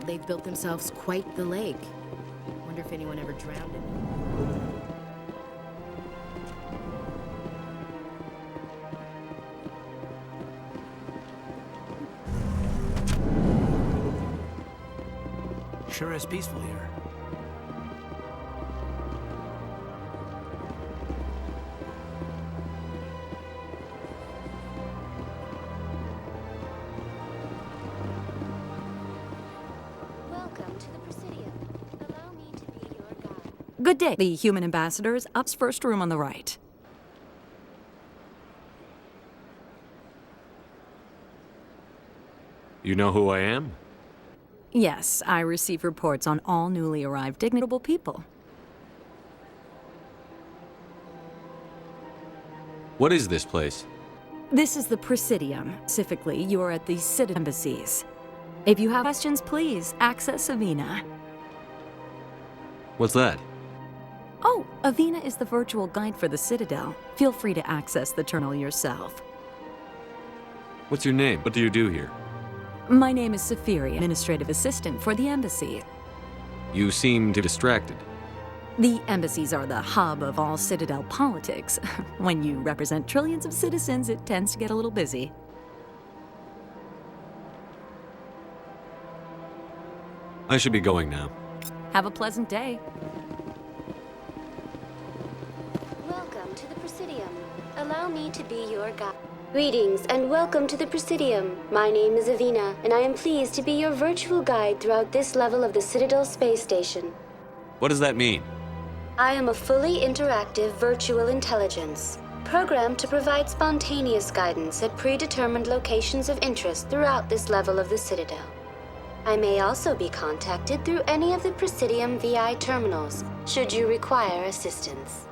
They've built themselves quite the lake. Wonder if anyone ever drowned in it. Sure is peaceful here. Welcome to the Presidium. Allow me to be your guide. Good day. The human ambassadors, up's first room on the right. You know who I am? Yes, I receive reports on all newly arrived dignitable people. What is this place? This is the Presidium. Specifically, you are at the Citadel embassies. If you have questions, please access Avina. What's that? Oh, Avina is the virtual guide for the Citadel. Feel free to access the terminal yourself. What's your name? What do you do here? My name is Safiri, administrative assistant for the embassy. You seem distracted. The embassies are the hub of all Citadel politics. When you represent trillions of citizens, it tends to get a little busy. I should be going now. Have a pleasant day. Welcome to the Presidium. Allow me to be your guide. Greetings and welcome to the Presidium. My name is Avina, and I am pleased to be your virtual guide throughout this level of the Citadel space station. What does that mean? I am a fully interactive virtual intelligence, programmed to provide spontaneous guidance at predetermined locations of interest throughout this level of the Citadel. I may also be contacted through any of the Presidium VI terminals, should you require assistance.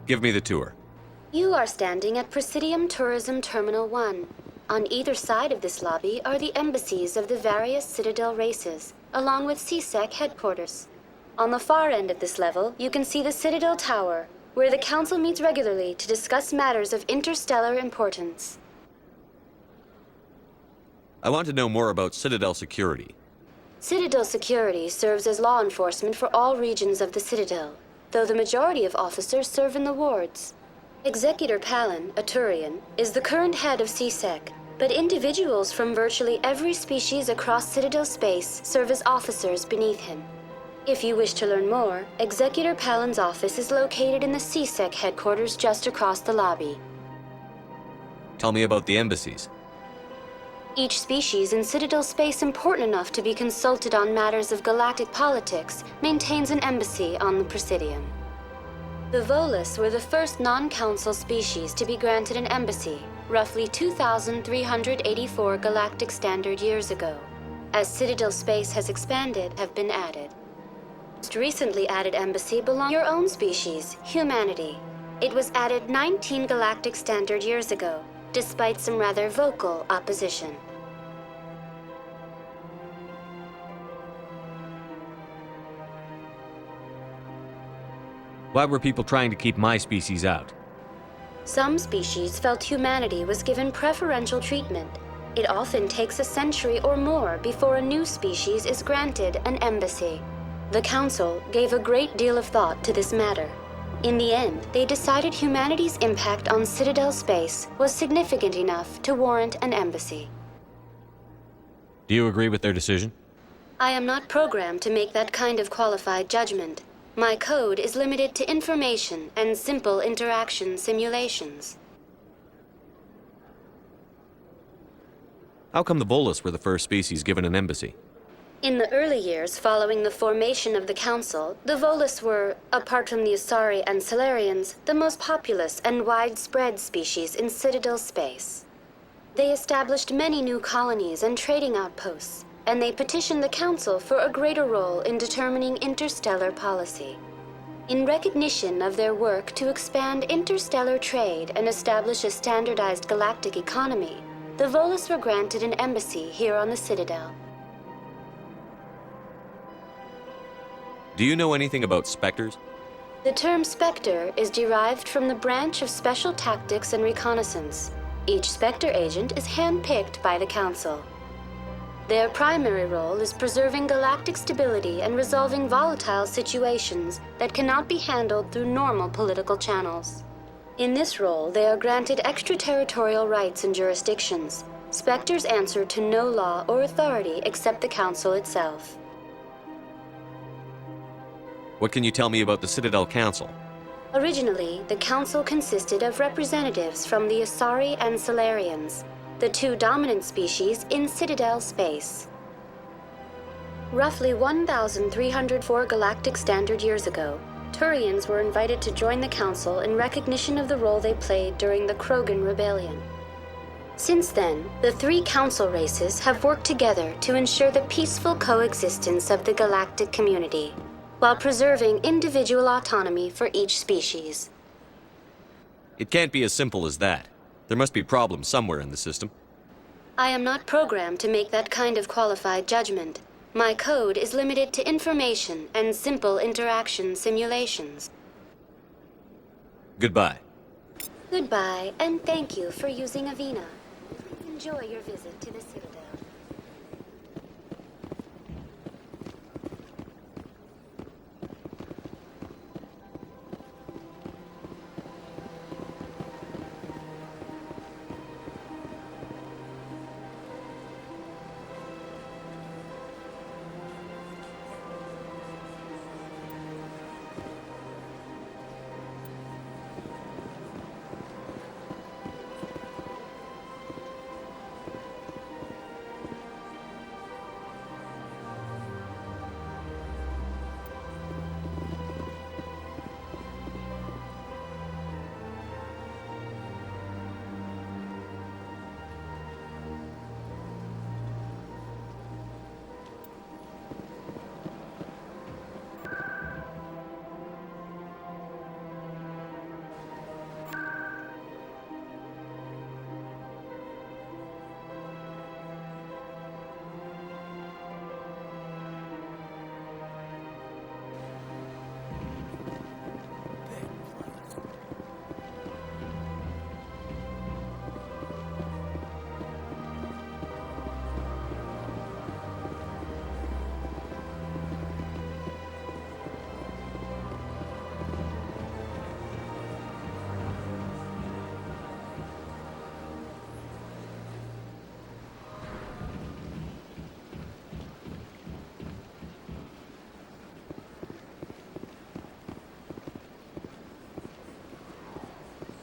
Give me the tour. You are standing at Presidium Tourism Terminal 1. On either side of this lobby are the embassies of the various Citadel races, along with CSEC headquarters. On the far end of this level, you can see the Citadel Tower, where the Council meets regularly to discuss matters of interstellar importance. I want to know more about Citadel security. Citadel security serves as law enforcement for all regions of the Citadel, though the majority of officers serve in the wards. Executor Palin, a Turian, is the current head of CSEC, but individuals from virtually every species across Citadel space serve as officers beneath him. If you wish to learn more, Executor Palin's office is located in the CSEC headquarters just across the lobby. Tell me about the embassies. Each species in Citadel space important enough to be consulted on matters of galactic politics maintains an embassy on the Presidium. The Volus were the first non-council species to be granted an embassy, roughly 2,384 galactic standard years ago. As Citadel space has expanded, have been added. Most recently added embassy belongs to your own species, humanity. It was added 19 galactic standard years ago, despite some rather vocal opposition. Why were people trying to keep my species out? Some species felt humanity was given preferential treatment. It often takes a century or more before a new species is granted an embassy. The Council gave a great deal of thought to this matter. In the end, they decided humanity's impact on Citadel space was significant enough to warrant an embassy. Do you agree with their decision? I am not programmed to make that kind of qualified judgment. My code is limited to information and simple interaction simulations. How come the Volus were the first species given an embassy? In the early years following the formation of the Council, the Volus were, apart from the Asari and Solarians, the most populous and widespread species in Citadel space. They established many new colonies and trading outposts, and they petitioned the Council for a greater role in determining interstellar policy. In recognition of their work to expand interstellar trade and establish a standardized galactic economy, the Volus were granted an embassy here on the Citadel. Do you know anything about specters? The term Spectre is derived from the branch of Special Tactics and Reconnaissance. Each Spectre agent is handpicked by the Council. Their primary role is preserving galactic stability and resolving volatile situations that cannot be handled through normal political channels. In this role, they are granted extraterritorial rights and jurisdictions. Spectres answer to no law or authority except the Council itself. What can you tell me about the Citadel Council? Originally, the Council consisted of representatives from the Asari and Solarians, the two dominant species in Citadel space. Roughly 1,304 galactic standard years ago, Turians were invited to join the Council in recognition of the role they played during the Krogan Rebellion. Since then, the three Council races have worked together to ensure the peaceful coexistence of the galactic community, while preserving individual autonomy for each species. It can't be as simple as that. There must be problems somewhere in the system. I am not programmed to make that kind of qualified judgment. My code is limited to information and simple interaction simulations. Goodbye. Goodbye, and thank you for using Avina. Enjoy your visit to the Citadel.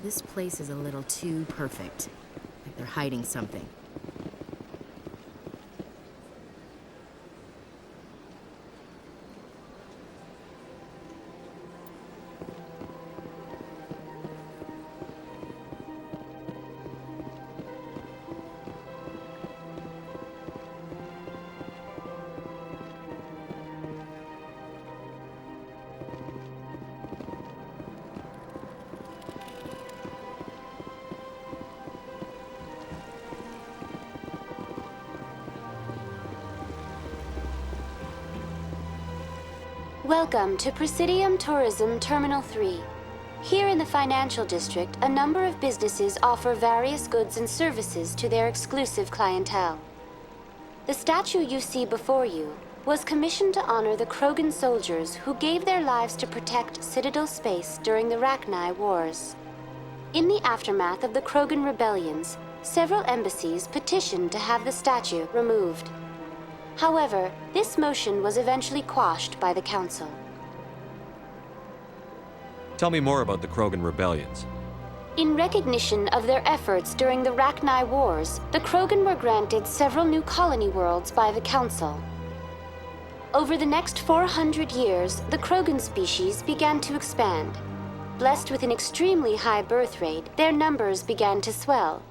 This place is a little too perfect. Like they're hiding something. Welcome to Presidium Tourism Terminal 3. Here in the financial district, a number of businesses offer various goods and services to their exclusive clientele. The statue you see before you was commissioned to honor the Krogan soldiers who gave their lives to protect Citadel space during the Rachni Wars. In the aftermath of the Krogan rebellions, several embassies petitioned to have the statue removed. However, this motion was eventually quashed by the Council. Tell me more about the Krogan rebellions. In recognition of their efforts during the Rachni Wars, the Krogan were granted several new colony worlds by the Council. Over the next 400 years, the Krogan species began to expand. Blessed with an extremely high birth rate, their numbers began to swell.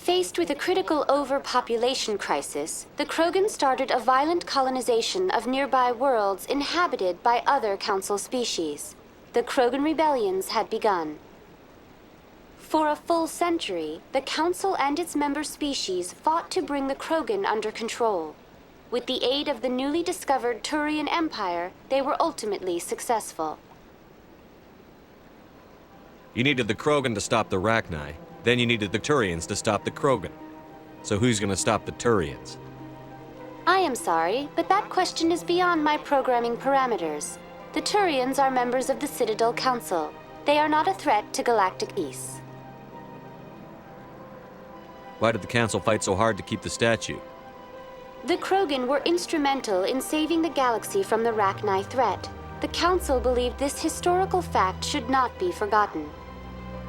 Faced with a critical overpopulation crisis, the Krogan started a violent colonization of nearby worlds inhabited by other Council species. The Krogan rebellions had begun. For a full century, the Council and its member species fought to bring the Krogan under control. With the aid of the newly discovered Turian Empire, they were ultimately successful. You needed the Krogan to stop the Rachni, then you needed the Turians to stop the Krogan. So who's gonna stop the Turians? I am sorry, but that question is beyond my programming parameters. The Turians are members of the Citadel Council. They are not a threat to galactic peace. Why did the Council fight so hard to keep the statue? The Krogan were instrumental in saving the galaxy from the Rachni threat. The Council believed this historical fact should not be forgotten.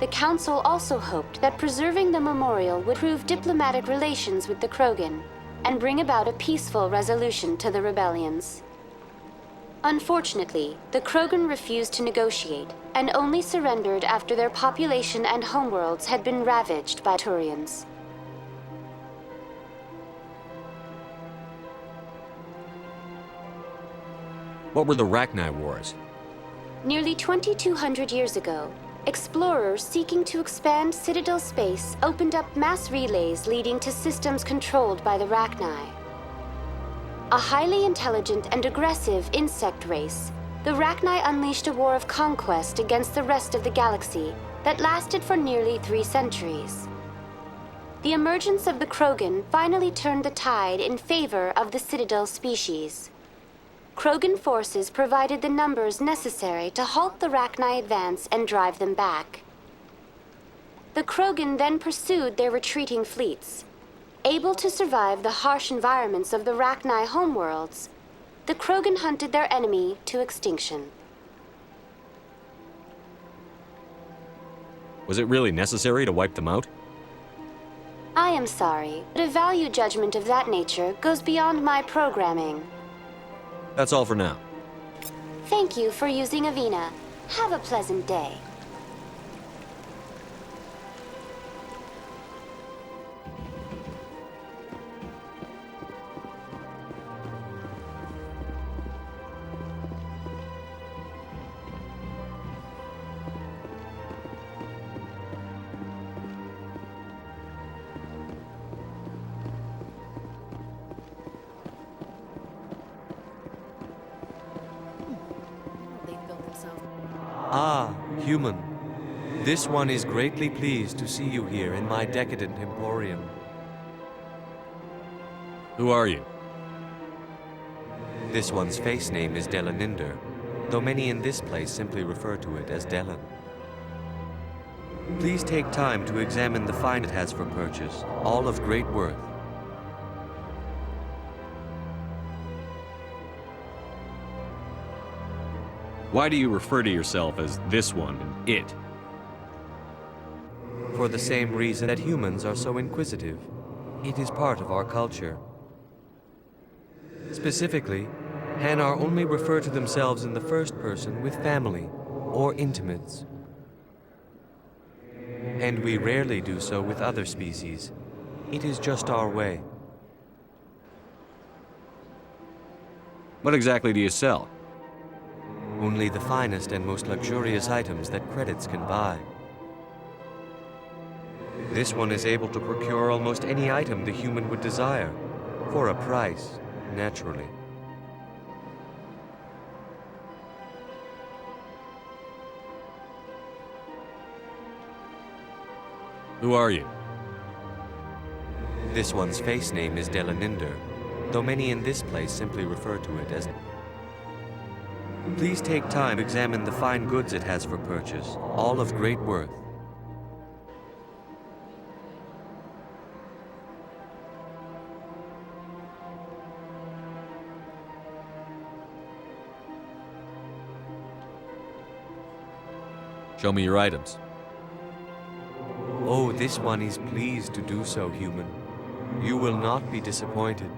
The Council also hoped that preserving the memorial would prove diplomatic relations with the Krogan and bring about a peaceful resolution to the rebellions. Unfortunately, the Krogan refused to negotiate and only surrendered after their population and homeworlds had been ravaged by Turians. What were the Rachni Wars? Nearly 2,200 years ago, explorers seeking to expand Citadel space opened up mass relays leading to systems controlled by the Rachni. A highly intelligent and aggressive insect race, the Rachni unleashed a war of conquest against the rest of the galaxy that lasted for nearly 3 centuries. The emergence of the Krogan finally turned the tide in favor of the Citadel species. Krogan forces provided the numbers necessary to halt the Rachni advance and drive them back. The Krogan then pursued their retreating fleets. Able to survive the harsh environments of the Rachni homeworlds, the Krogan hunted their enemy to extinction. Was it really necessary to wipe them out? I am sorry, but a value judgment of that nature goes beyond my programming. That's all for now. Thank you for using Avina. Have a pleasant day. They built themselves. Ah, human. This one is greatly pleased to see you here in my decadent emporium. Who are you? This one's face name is Delaninder, though many in this place simply refer to it as Delan. Please take time to examine the find it has for purchase, all of great worth. Why do you refer to yourself as this one and it? For the same reason that humans are so inquisitive. It is part of our culture. Specifically, Hanar only refer to themselves in the first person with family or intimates. And we rarely do so with other species. It is just our way. What exactly do you sell? Only the finest and most luxurious items that credits can buy. This one is able to procure almost any item the human would desire, for a price, naturally. Who are you? This one's face name is Delaninder, though many in this place simply refer to it as... Please take time to examine the fine goods it has for purchase, all of great worth. Show me your items. Oh, this one is pleased to do so, human. You will not be disappointed.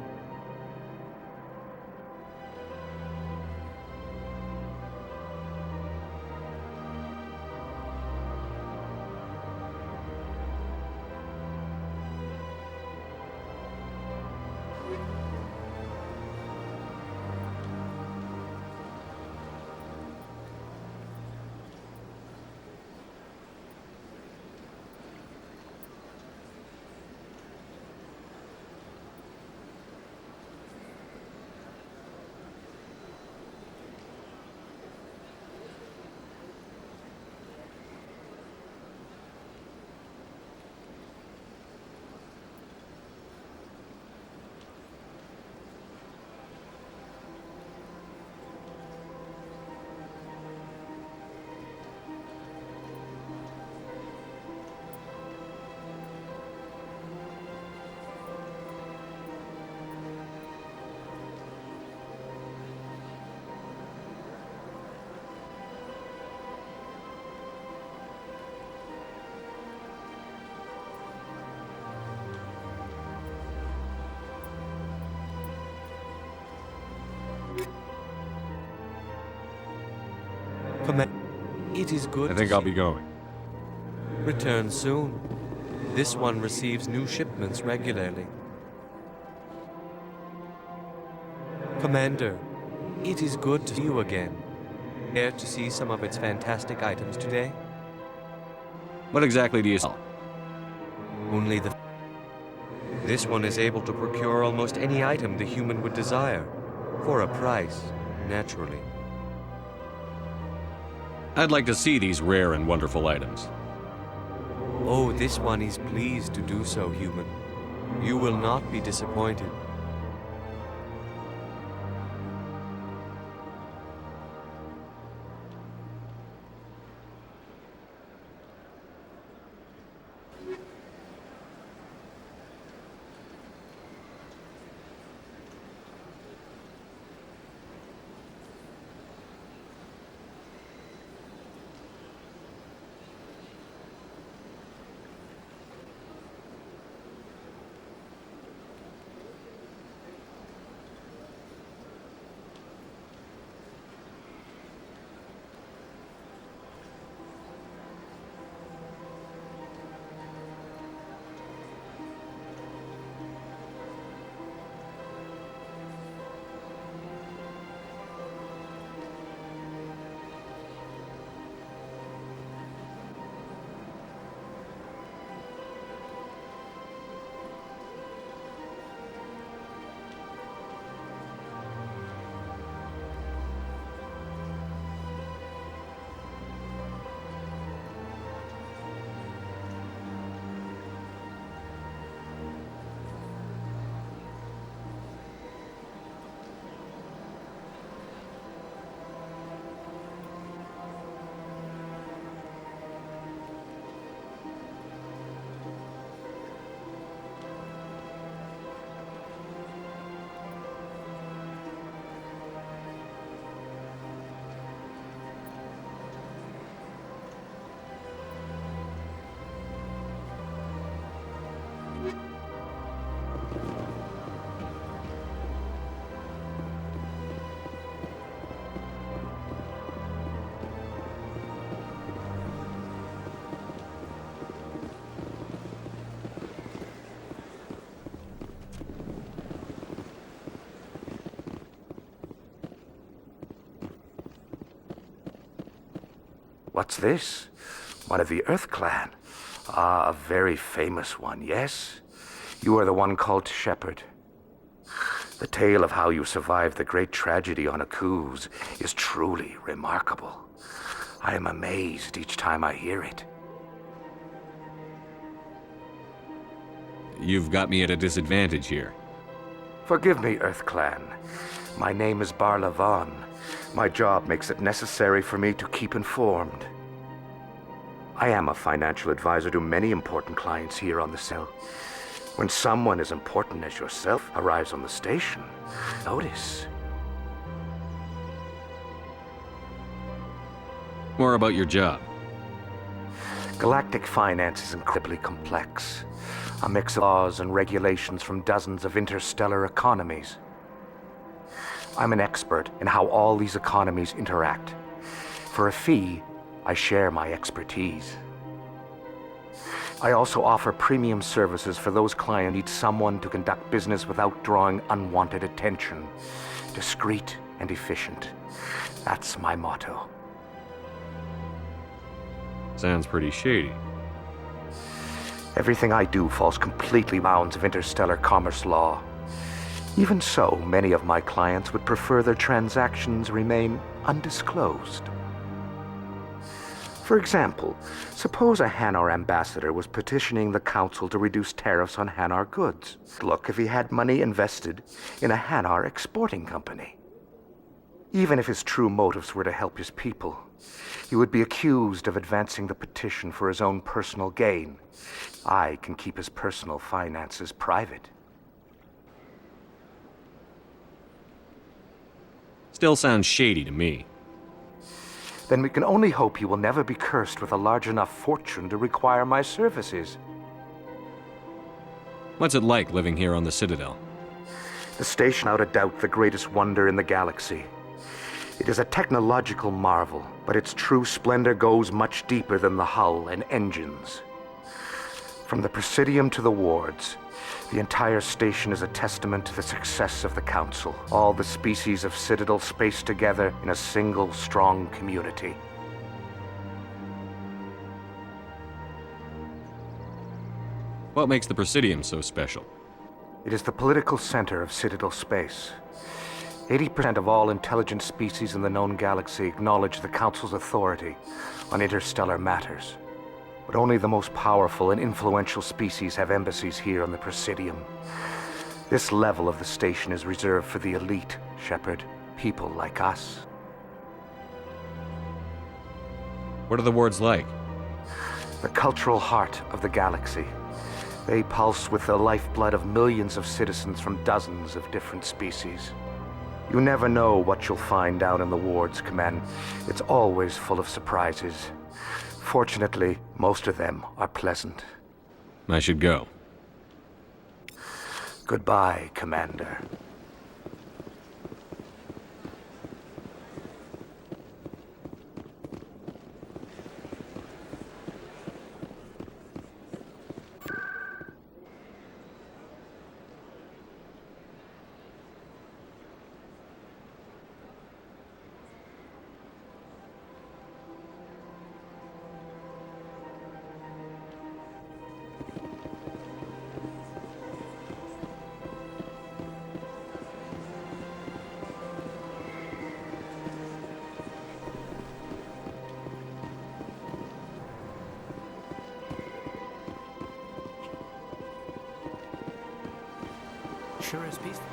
It is good I think to I'll see be going. Return soon. This one receives new shipments regularly. Commander, it is good to see you again. Care to see some of its fantastic items today? What exactly do you sell? Only the... This one is able to procure almost any item the human would desire. For a price, naturally. I'd like to see these rare and wonderful items. Oh, this one is pleased to do so, human. You will not be disappointed. What's this? One of the Earth Clan. Ah, a very famous one, yes? You are the one called Shepherd. The tale of how you survived the great tragedy on Akuz is truly remarkable. I am amazed each time I hear it. You've got me at a disadvantage here. Forgive me, Earth Clan. My name is Barla Vaughn. My job makes it necessary for me to keep informed. I am a financial advisor to many important clients here on the cell. When someone as important as yourself arrives on the station, notice. More about your job. Galactic finance is incredibly complex. A mix of laws and regulations from dozens of interstellar economies. I'm an expert in how all these economies interact. For a fee, I share my expertise. I also offer premium services for those clients who need someone to conduct business without drawing unwanted attention. Discreet and efficient. That's my motto. Sounds pretty shady. Everything I do falls completely bounds of interstellar commerce law. Even so, many of my clients would prefer their transactions remain undisclosed. For example, suppose a Hanar ambassador was petitioning the council to reduce tariffs on Hanar goods. Look if he had money invested in a Hanar exporting company. Even if his true motives were to help his people, he would be accused of advancing the petition for his own personal gain. I can keep his personal finances private. Still sounds shady to me. Then we can only hope he will never be cursed with a large enough fortune to require my services. What's it like living here on the Citadel? The station, without a doubt, the greatest wonder in the galaxy. It is a technological marvel, but but its true splendor goes much deeper than the hull and engines. From the Presidium to the wards, the entire station is a testament to the success of the Council. All the species of Citadel spaced together in a single, strong community. What makes the Presidium so special? It is the political center of Citadel space. 80% of all intelligent species in the known galaxy acknowledge the Council's authority on interstellar matters. But only the most powerful and influential species have embassies here on the Presidium. This level of the station is reserved for the elite, Shepard. People like us. What are the wards like? The cultural heart of the galaxy. They pulse with the lifeblood of millions of citizens from dozens of different species. You never know what you'll find down in the wards, Command. It's always full of surprises. Fortunately, most of them are pleasant. I should go. Goodbye, Commander. Sure is peaceful.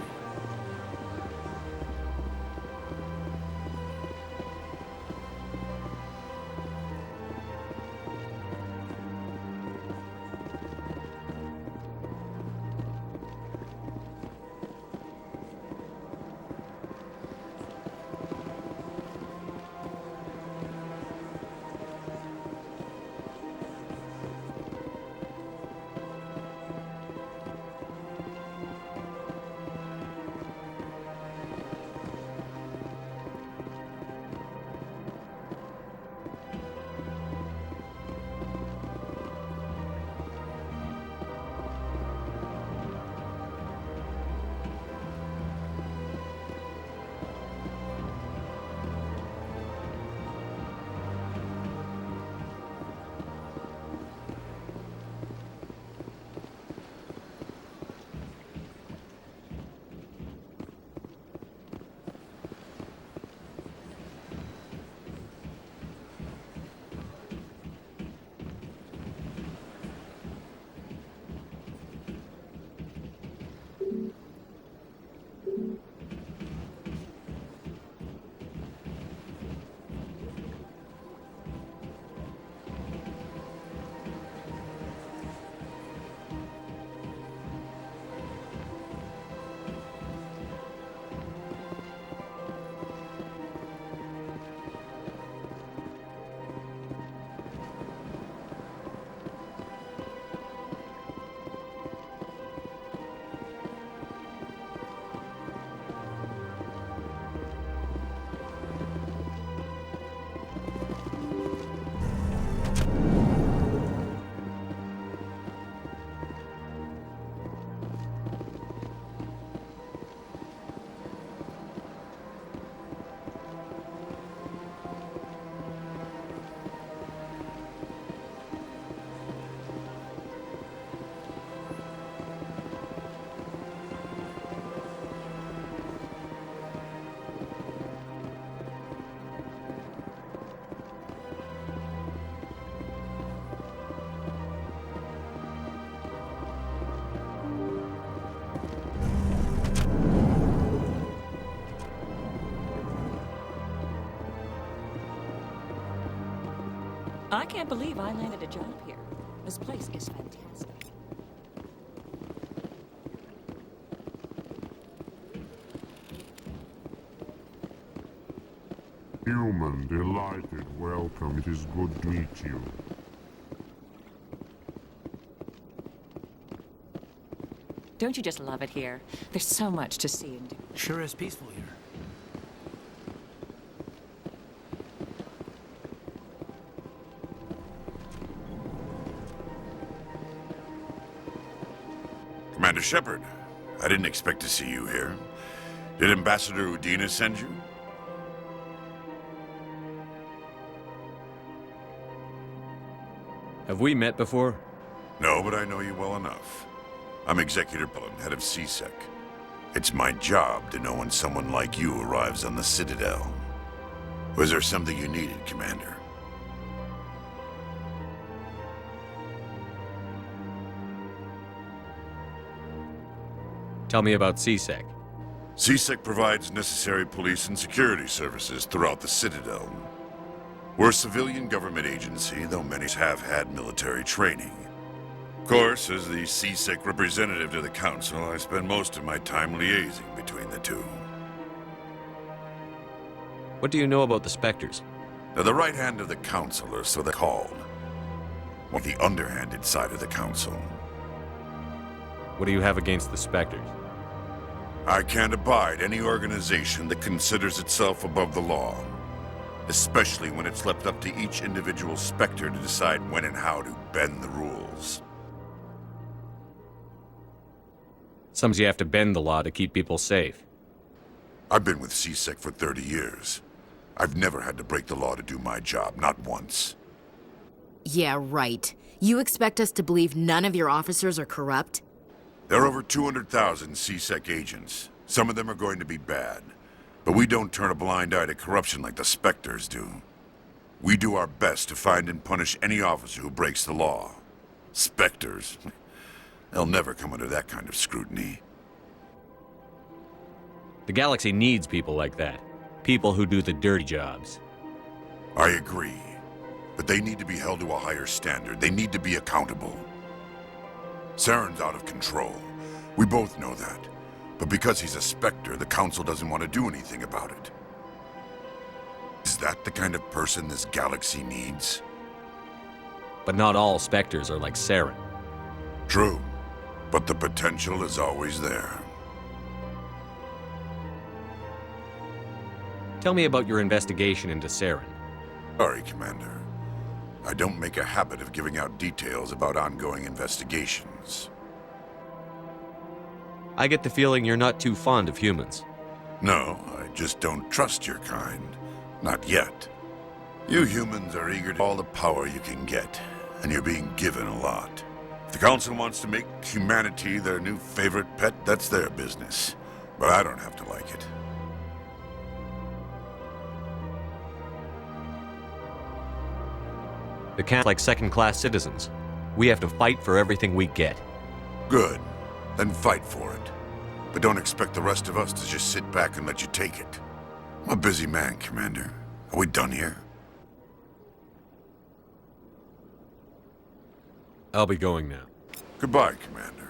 I can't believe I landed a job here. This place is fantastic. Human, delighted, welcome. It is good to meet you. Don't you just love it here? There's so much to see and do. Sure is peaceful here. Shepard. I didn't expect to see you here. Did Ambassador Udina send you? Have we met before? No, but I know you well enough. I'm Executor Pullen, head of CSEC. It's my job to know when someone like you arrives on the Citadel. Was there something you needed, Commander? Tell me about CSEC. CSEC provides necessary police and security services throughout the Citadel. We're a civilian government agency, though many have had military training. Of course, as the CSEC representative to the Council, I spend most of my time liaising between the two. What do you know about the Spectres? They're the right hand of the Council, or so they're called. Or the underhanded side of the Council. What do you have against the Spectres? I can't abide any organization that considers itself above the law. Especially when it's left up to each individual Spectre to decide when and how to bend the rules. Sometimes you have to bend the law to keep people safe. I've been with CSEC for 30 years. I've never had to break the law to do my job, not once. Yeah, right. You expect us to believe none of your officers are corrupt? There are over 200,000 CSEC agents. Some of them are going to be bad. But we don't turn a blind eye to corruption like the Spectres do. We do our best to find and punish any officer who breaks the law. Spectres? They'll never come under that kind of scrutiny. The galaxy needs people like that. People who do the dirty jobs. I agree. But they need to be held to a higher standard. They need to be accountable. Saren's out of control. We both know that. But because he's a Spectre, the Council doesn't want to do anything about it. Is that the kind of person this galaxy needs? But not all Spectres are like Saren. True. But the potential is always there. Tell me about your investigation into Saren. Sorry, Commander. I don't make a habit of giving out details about ongoing investigations. I get the feeling you're not too fond of humans. No, I just don't trust your kind. Not yet. You humans are eager to all the power you can get, and you're being given a lot. If the Council wants to make humanity their new favorite pet, that's their business. But I don't have to like it. The Council's like second-class citizens. We have to fight for everything we get. Good. Then fight for it. But don't expect the rest of us to just sit back and let you take it. I'm a busy man, Commander. Are we done here? I'll be going now. Goodbye, Commander.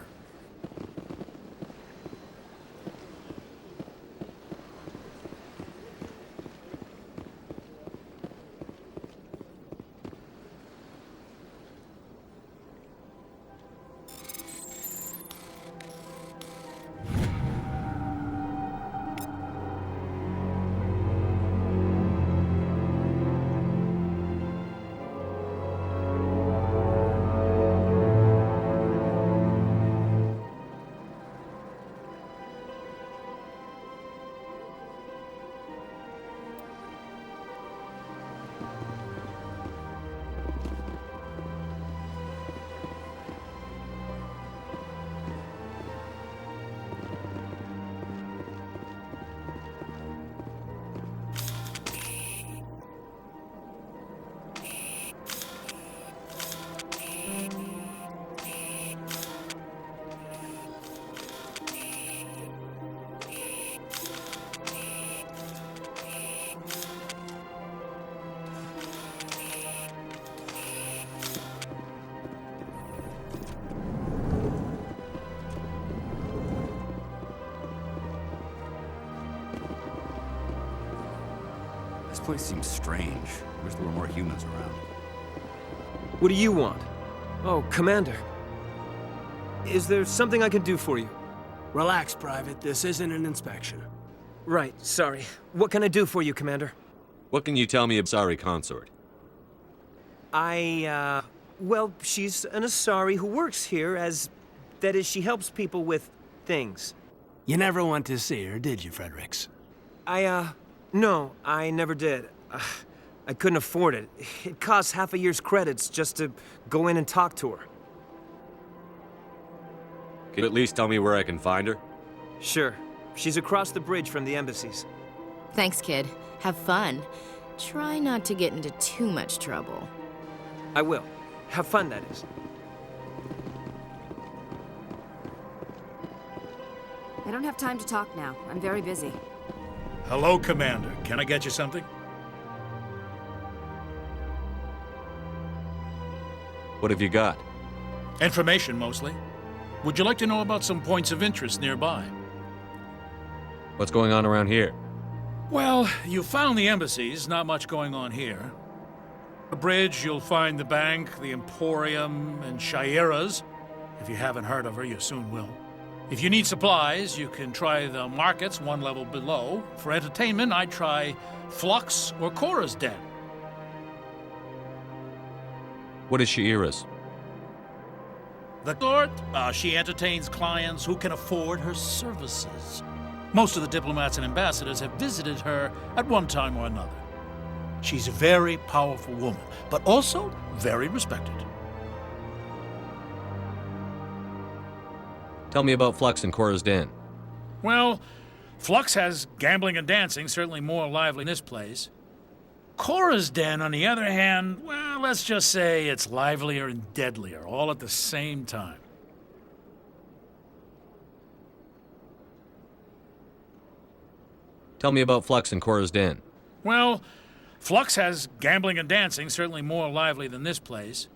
This place seems strange. Wish there were more humans around. What do you want? Oh, Commander. Is there something I can do for you? Relax, Private. This isn't an inspection. Right, sorry. What can I do for you, Commander? What can you tell me of Asari Consort? Well, she's an Asari who works here as That is, she helps people with things. You never went to see her, did you, Fredericks? No, I never did. I couldn't afford it. It costs half a year's credits just to go in and talk to her. Can you at least tell me where I can find her? Sure. She's across the bridge from the embassies. Thanks, kid. Have fun. Try not to get into too much trouble. I will. Have fun, that is. I don't have time to talk now. I'm very busy. Hello, Commander. Can I get you something? What have you got? Information, mostly. Would you like to know about some points of interest nearby? What's going on around here? Well, you found the embassies, not much going on here. The bridge, you'll find the bank, the Emporium, and Shaira's. If you haven't heard of her, you soon will. If you need supplies, you can try the markets one level below. For entertainment, I'd try Flux or Cora's Den. What is Shaira's? The court, she entertains clients who can afford her services. Most of the diplomats and ambassadors have visited her at one time or another. She's a very powerful woman, but also very respected. Tell me about Flux and Cora's Den. Well, Flux has gambling and dancing, certainly more lively in this place. Cora's Den, on the other hand, well, let's just say it's livelier and deadlier, all at the same time. Tell me about Flux and Cora's Den. Well, Flux has gambling and dancing, certainly more lively than this place.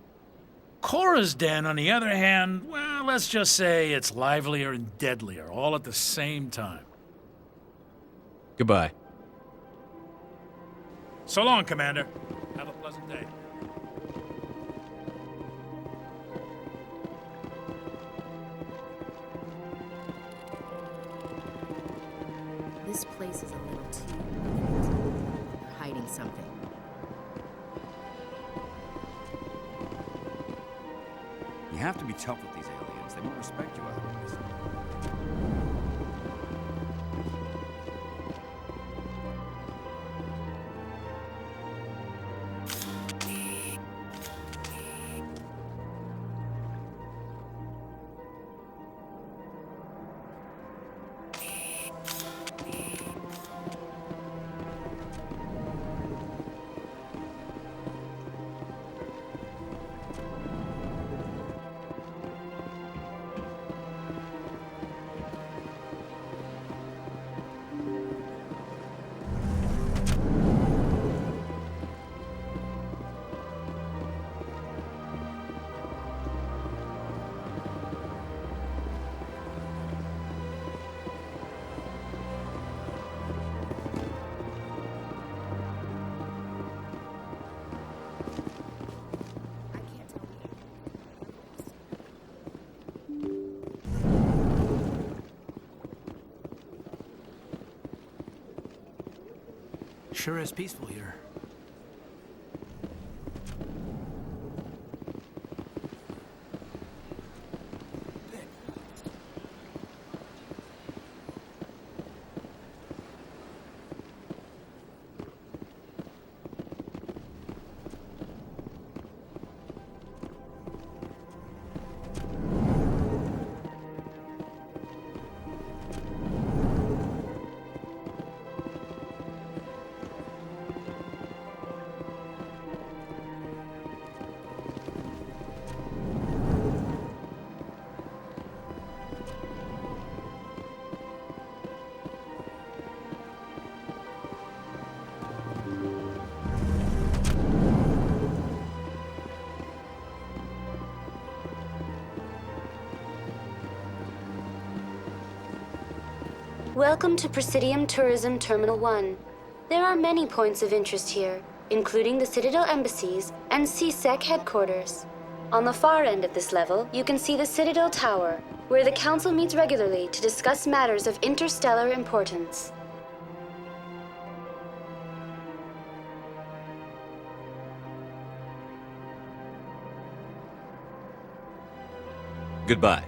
Cora's Den, on the other hand, well, let's just say it's livelier and deadlier, all at the same time. Goodbye. So long, Commander. Have a pleasant day. This place is a little too... They're hiding something. You have to be tough with these aliens. They won't respect you otherwise. Sure is peaceful here. Welcome to Presidium Tourism Terminal 1. There are many points of interest here, including the Citadel embassies and CSEC headquarters. On the far end of this level, you can see the Citadel Tower, where the Council meets regularly to discuss matters of interstellar importance. Goodbye.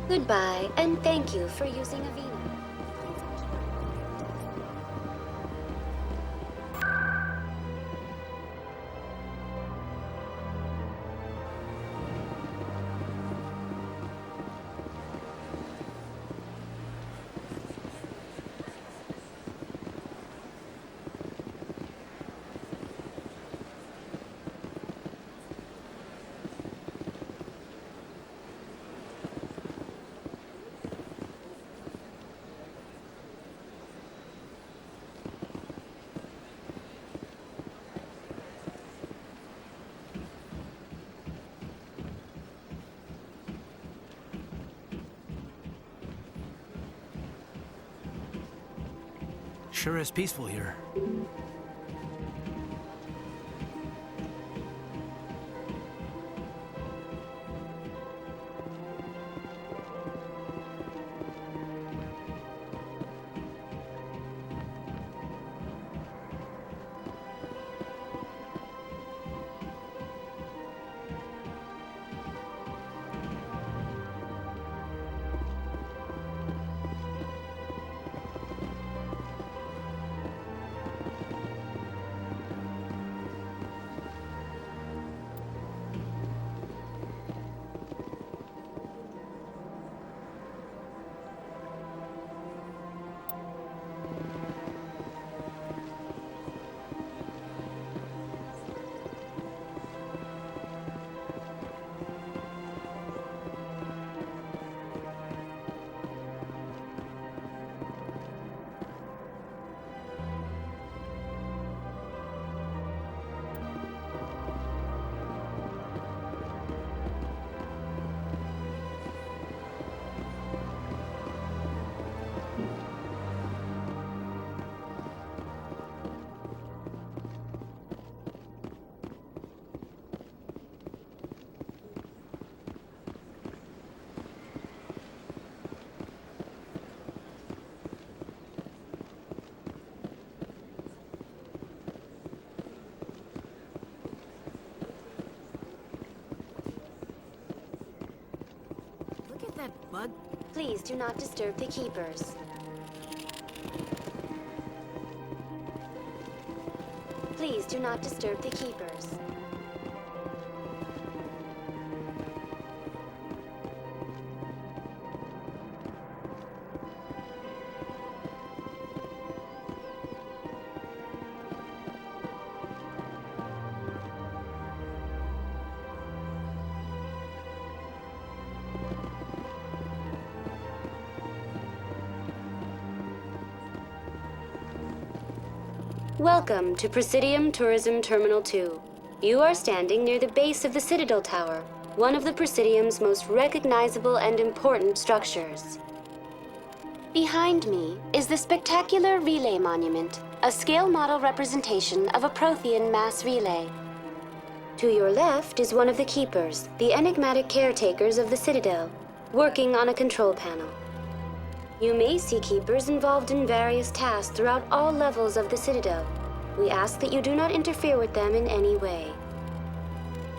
Goodbye, and thank you for using Avena. Sure is peaceful here. That bug? Please do not disturb the keepers. Please do not disturb the keepers. Welcome to Presidium Tourism Terminal 2. You are standing near the base of the Citadel Tower, one of the Presidium's most recognizable and important structures. Behind me is the spectacular Relay Monument, a scale model representation of a Prothean mass relay. To your left is one of the Keepers, the enigmatic caretakers of the Citadel, working on a control panel. You may see Keepers involved in various tasks throughout all levels of the Citadel. We ask that you do not interfere with them in any way.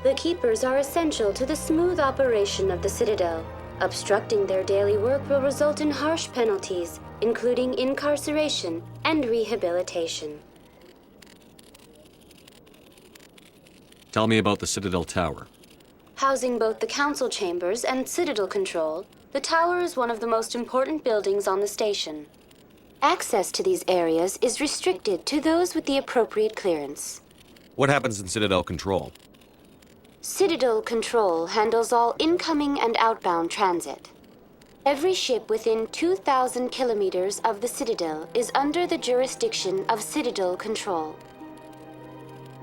The Keepers are essential to the smooth operation of the Citadel. Obstructing their daily work will result in harsh penalties, including incarceration and rehabilitation. Tell me about the Citadel Tower. Housing both the Council Chambers and Citadel Control, the tower is one of the most important buildings on the station. Access to these areas is restricted to those with the appropriate clearance. What happens in Citadel Control? Citadel Control handles all incoming and outbound transit. Every ship within 2,000 kilometers of the Citadel is under the jurisdiction of Citadel Control.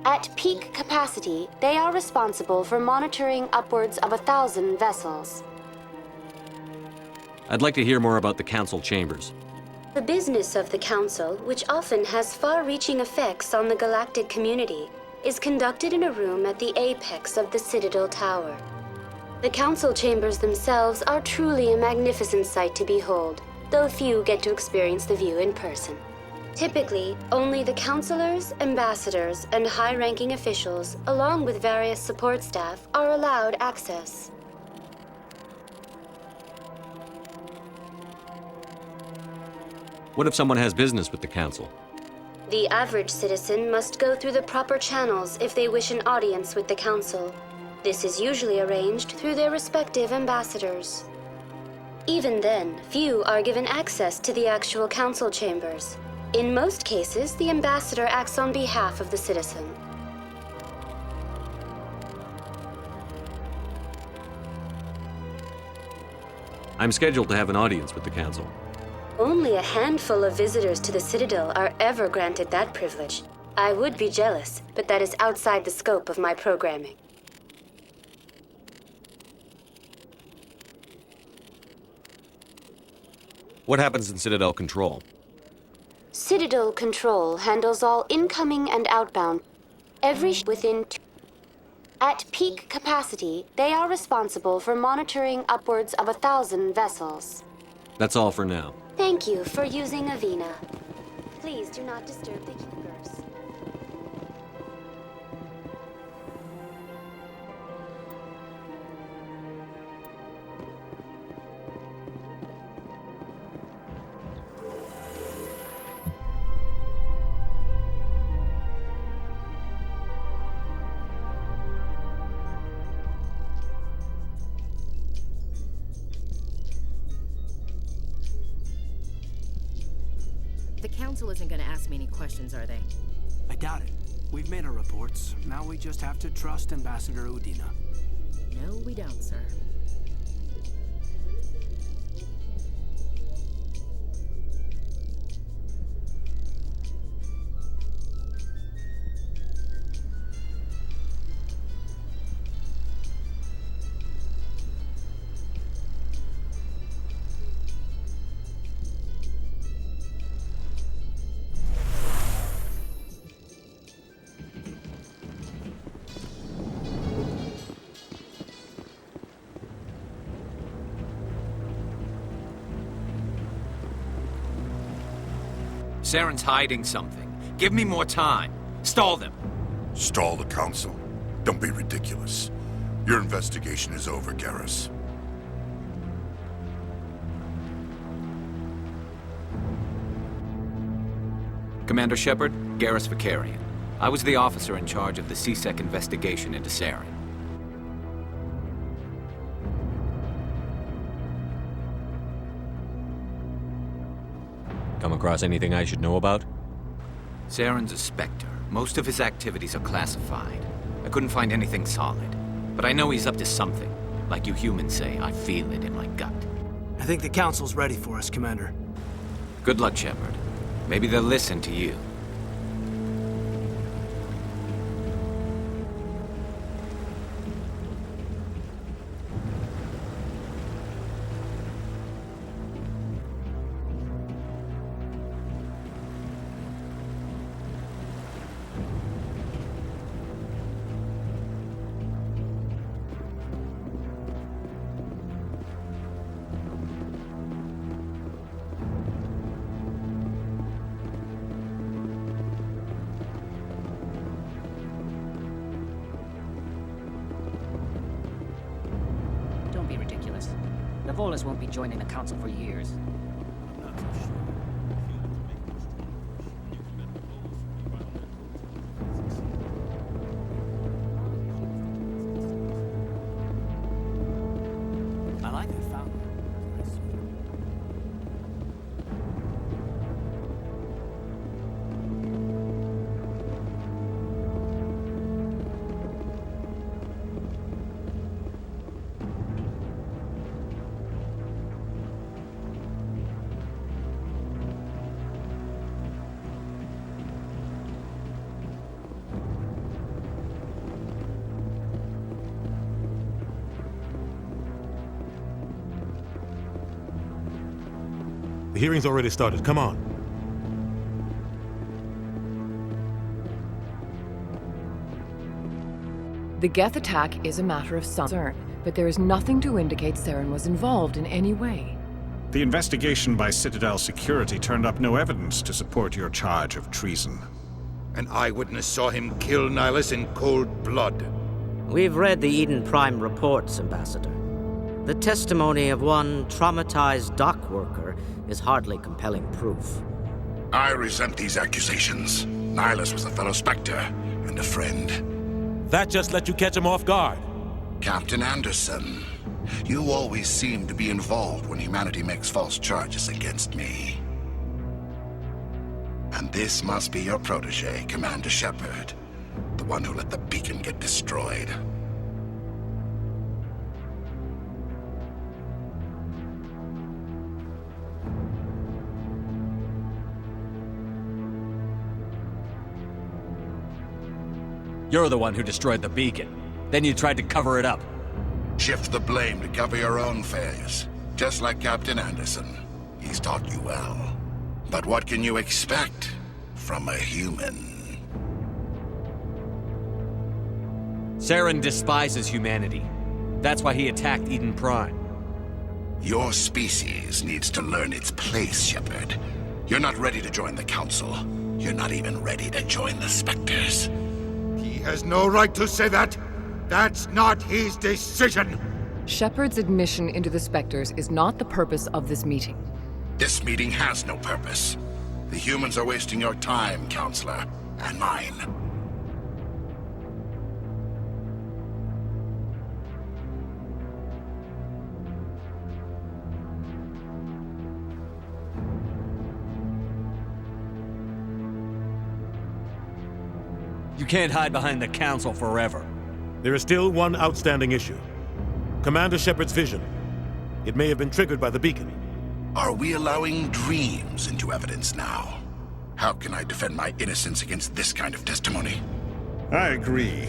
At peak capacity, they are responsible for monitoring upwards of 1,000 vessels. I'd like to hear more about the Council Chambers. The business of the Council, which often has far-reaching effects on the galactic community, is conducted in a room at the apex of the Citadel Tower. The Council Chambers themselves are truly a magnificent sight to behold, though few get to experience the view in person. Typically, only the councilors, ambassadors, and high-ranking officials, along with various support staff, are allowed access. What if someone has business with the Council? The average citizen must go through the proper channels if they wish an audience with the Council. This is usually arranged through their respective ambassadors. Even then, few are given access to the actual Council chambers. In most cases, the ambassador acts on behalf of the citizen. I'm scheduled to have an audience with the Council. Only a handful of visitors to the Citadel are ever granted that privilege. I would be jealous, but that is outside the scope of my programming. What happens in Citadel Control? Citadel Control handles all incoming and outbound. Every within At peak capacity, they are responsible for monitoring upwards of 1,000 vessels. That's all for now. Thank you for using Avina. Please do not disturb the keepers. The Council isn't gonna ask me any questions, are they? I doubt it. We've made our reports. Now we just have to trust Ambassador Udina. No, we don't, sir. Saren's hiding something. Give me more time. Stall them. Stall the Council? Don't be ridiculous. Your investigation is over, Garrus. Commander Shepard, Garrus Vicarian. I was the officer in charge of the CSEC investigation into Saren. Come across anything I should know about? Saren's a Spectre. Most of his activities are classified. I couldn't find anything solid. But I know he's up to something. Like you humans say, I feel it in my gut. I think the Council's ready for us, Commander. Good luck, Shepard. Maybe they'll listen to you. The Volus won't be joining the Council for years. I like that fountain. The hearing's already started. Come on. The Geth attack is a matter of some concern, but there is nothing to indicate Saren was involved in any way. The investigation by Citadel Security turned up no evidence to support your charge of treason. An eyewitness saw him kill Nihilus in cold blood. We've read the Eden Prime reports, Ambassador. The testimony of one traumatized dock worker is hardly compelling proof. I resent these accusations. Nihilus was a fellow Spectre and a friend. That just let you catch him off guard. Captain Anderson, you always seem to be involved when humanity makes false charges against me. And this must be your protege, Commander Shepard, the one who let the beacon get destroyed. You're the one who destroyed the beacon. Then you tried to cover it up. Shift the blame to cover your own failures. Just like Captain Anderson. He's taught you well. But what can you expect from a human? Saren despises humanity. That's why he attacked Eden Prime. Your species needs to learn its place, Shepard. You're not ready to join the Council. You're not even ready to join the Spectres. He has no right to say that. That's not his decision. Shepard's admission into the Spectres is not the purpose of this meeting. This meeting has no purpose. The humans are wasting your time, Counselor, and mine. You can't hide behind the Council forever. There is still one outstanding issue. Commander Shepard's vision. It may have been triggered by the beacon. Are we allowing dreams into evidence now? How can I defend my innocence against this kind of testimony? I agree.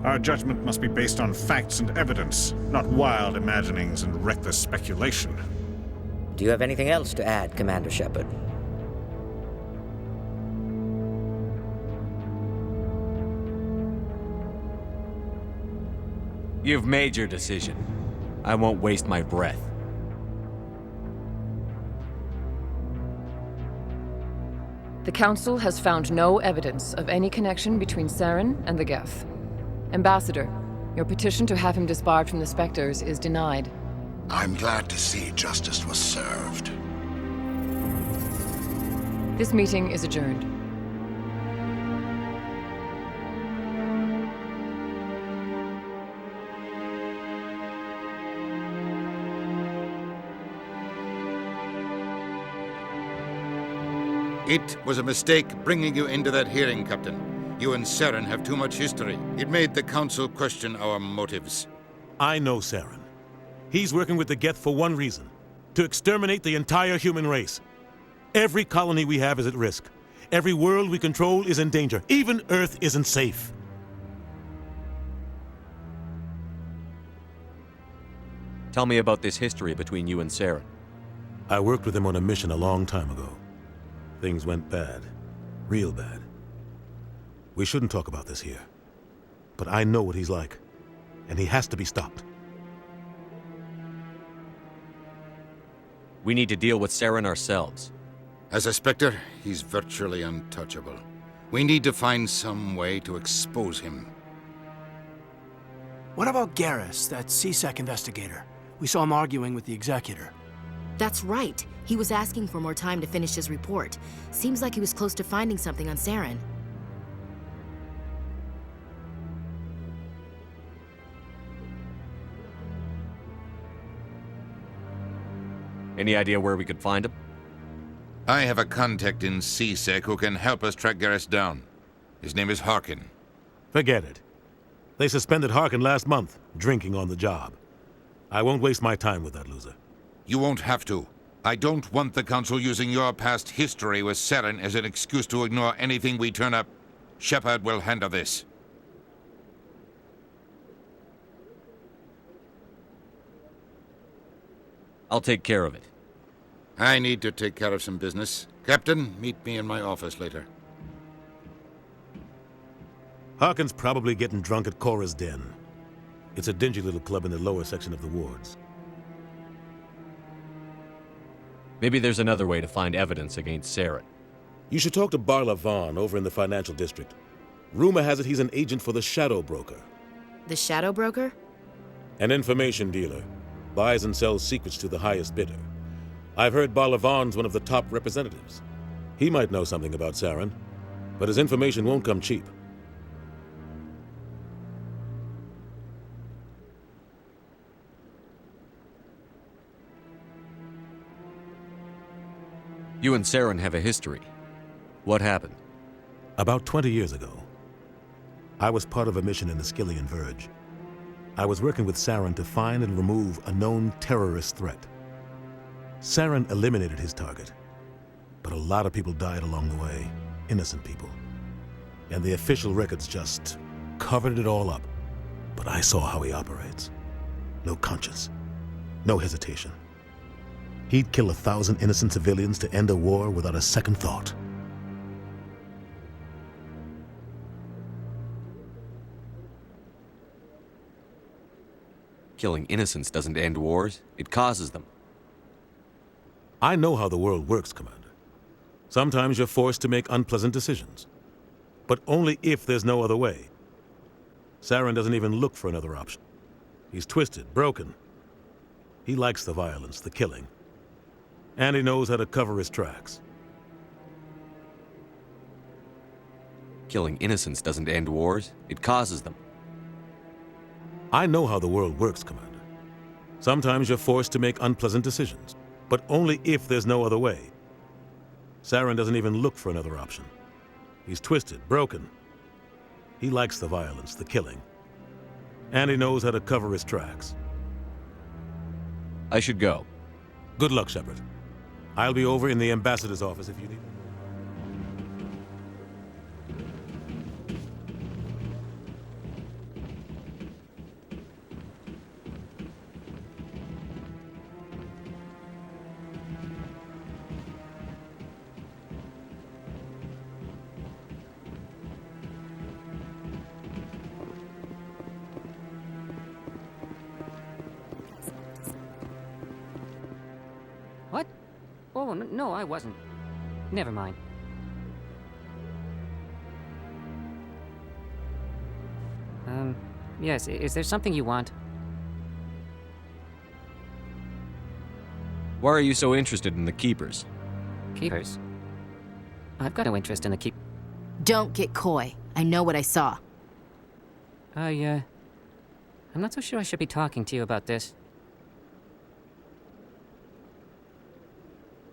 Our judgment must be based on facts and evidence, not wild imaginings and reckless speculation. Do you have anything else to add, Commander Shepard? You've made your decision. I won't waste my breath. The Council has found no evidence of any connection between Saren and the Geth. Ambassador, your petition to have him disbarred from the Spectres is denied. I'm glad to see justice was served. This meeting is adjourned. It was a mistake bringing you into that hearing, Captain. You and Saren have too much history. It made the Council question our motives. I know Saren. He's working with the Geth for one reason. To exterminate the entire human race. Every colony we have is at risk. Every world we control is in danger. Even Earth isn't safe. Tell me about this history between you and Saren. I worked with him on a mission a long time ago. Things went bad. Real bad. We shouldn't talk about this here. But I know what he's like. And he has to be stopped. We need to deal with Saren ourselves. As a Spectre, he's virtually untouchable. We need to find some way to expose him. What about Garrus, that CSEC investigator? We saw him arguing with the Executor. That's right. He was asking for more time to finish his report. Seems like he was close to finding something on Saren. Any idea where we could find him? I have a contact in CSEC who can help us track Garrus down. His name is Harkin. Forget it. They suspended Harkin last month, drinking on the job. I won't waste my time with that loser. You won't have to. I don't want the Council using your past history with Saren as an excuse to ignore anything we turn up. Shepard will handle this. I'll take care of it. I need to take care of some business. Captain, meet me in my office later. Harkin's probably getting drunk at Cora's Den. It's a dingy little club in the lower section of the wards. Maybe there's another way to find evidence against Saren. You should talk to Barla Vaughn over in the financial district. Rumor has it he's an agent for the Shadow Broker. The Shadow Broker? An information dealer. Buys and sells secrets to the highest bidder. I've heard Barla Vaughn's one of the top representatives. He might know something about Saren, but his information won't come cheap. You and Saren have a history. What happened? About 20 years ago, I was part of a mission in the Skillian Verge. I was working with Saren to find and remove a known terrorist threat. Saren eliminated his target, but a lot of people died along the way, innocent people. And the official records just covered it all up. But I saw how he operates. No conscience, no hesitation. He'd kill 1,000 innocent civilians to end a war without a second thought. Killing innocents doesn't end wars, it causes them. I know how the world works, Commander. Sometimes you're forced to make unpleasant decisions. But only if there's no other way. Saren doesn't even look for another option. He's twisted, broken. He likes the violence, the killing. And he knows how to cover his tracks. Killing innocents doesn't end wars, it causes them. I know how the world works, Commander. Sometimes you're forced to make unpleasant decisions, but only if there's no other way. Saren doesn't even look for another option. He's twisted, broken. He likes the violence, the killing. And he knows how to cover his tracks. I should go. Good luck, Shepard. I'll be over in the ambassador's office if you need. What? Oh, no, I wasn't. Never mind. Yes, is there something you want? Why are you so interested in the Keepers? Keepers? I've got no interest in the Don't get coy. I know what I saw. I'm not so sure I should be talking to you about this.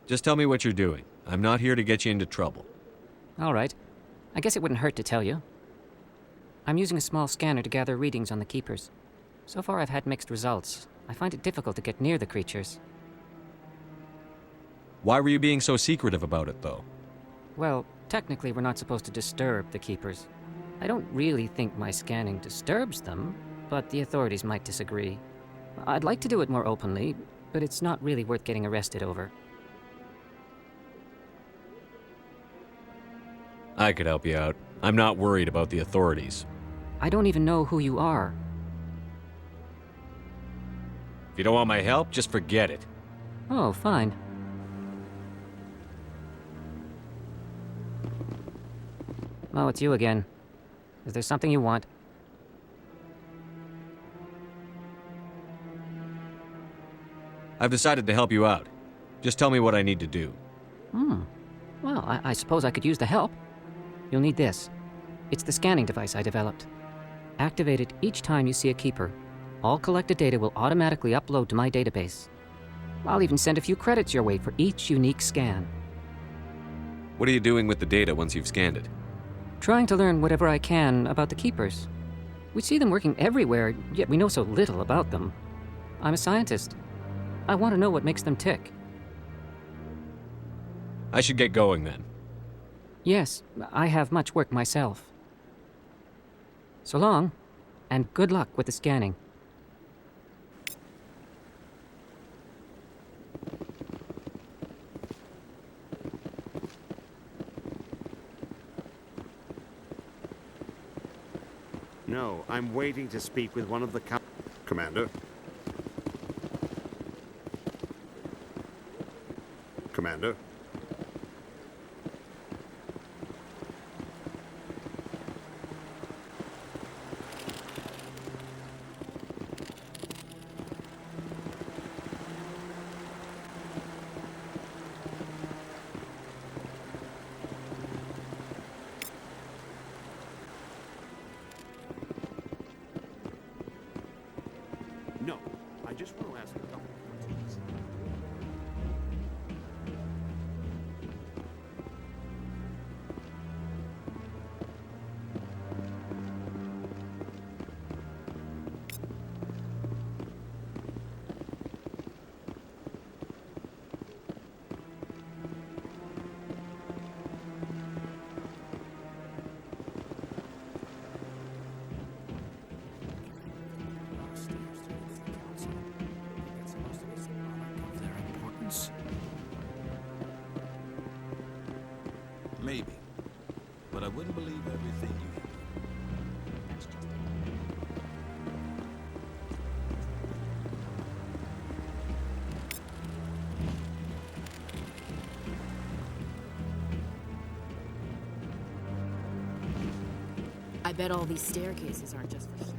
Just tell me what you're doing. I'm not here to get you into trouble. All right. I guess it wouldn't hurt to tell you. I'm using a small scanner to gather readings on the Keepers. So far I've had mixed results. I find it difficult to get near the creatures. Why were you being so secretive about it, though? Well, technically we're not supposed to disturb the Keepers. I don't really think my scanning disturbs them, but the authorities might disagree. I'd like to do it more openly, but it's not really worth getting arrested over. I could help you out. I'm not worried about the authorities. I don't even know who you are. If you don't want my help, just forget it. Oh, fine. Oh, it's you again. Is there something you want? I've decided to help you out. Just tell me what I need to do. Well, I suppose I could use the help. You'll need this. It's the scanning device I developed. Activate it each time you see a Keeper. All collected data will automatically upload to my database. I'll even send a few credits your way for each unique scan. What are you doing with the data once you've scanned it? Trying to learn whatever I can about the Keepers. We see them working everywhere, yet we know so little about them. I'm a scientist. I want to know what makes them tick. I should get going then. Yes, I have much work myself. So long, and good luck with the scanning. No, I'm waiting to speak with one of the Commander? Commander? Maybe. But I wouldn't believe everything you hear. I bet all these staircases aren't just for show.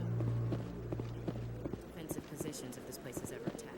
Defensive positions if this place is ever attacked.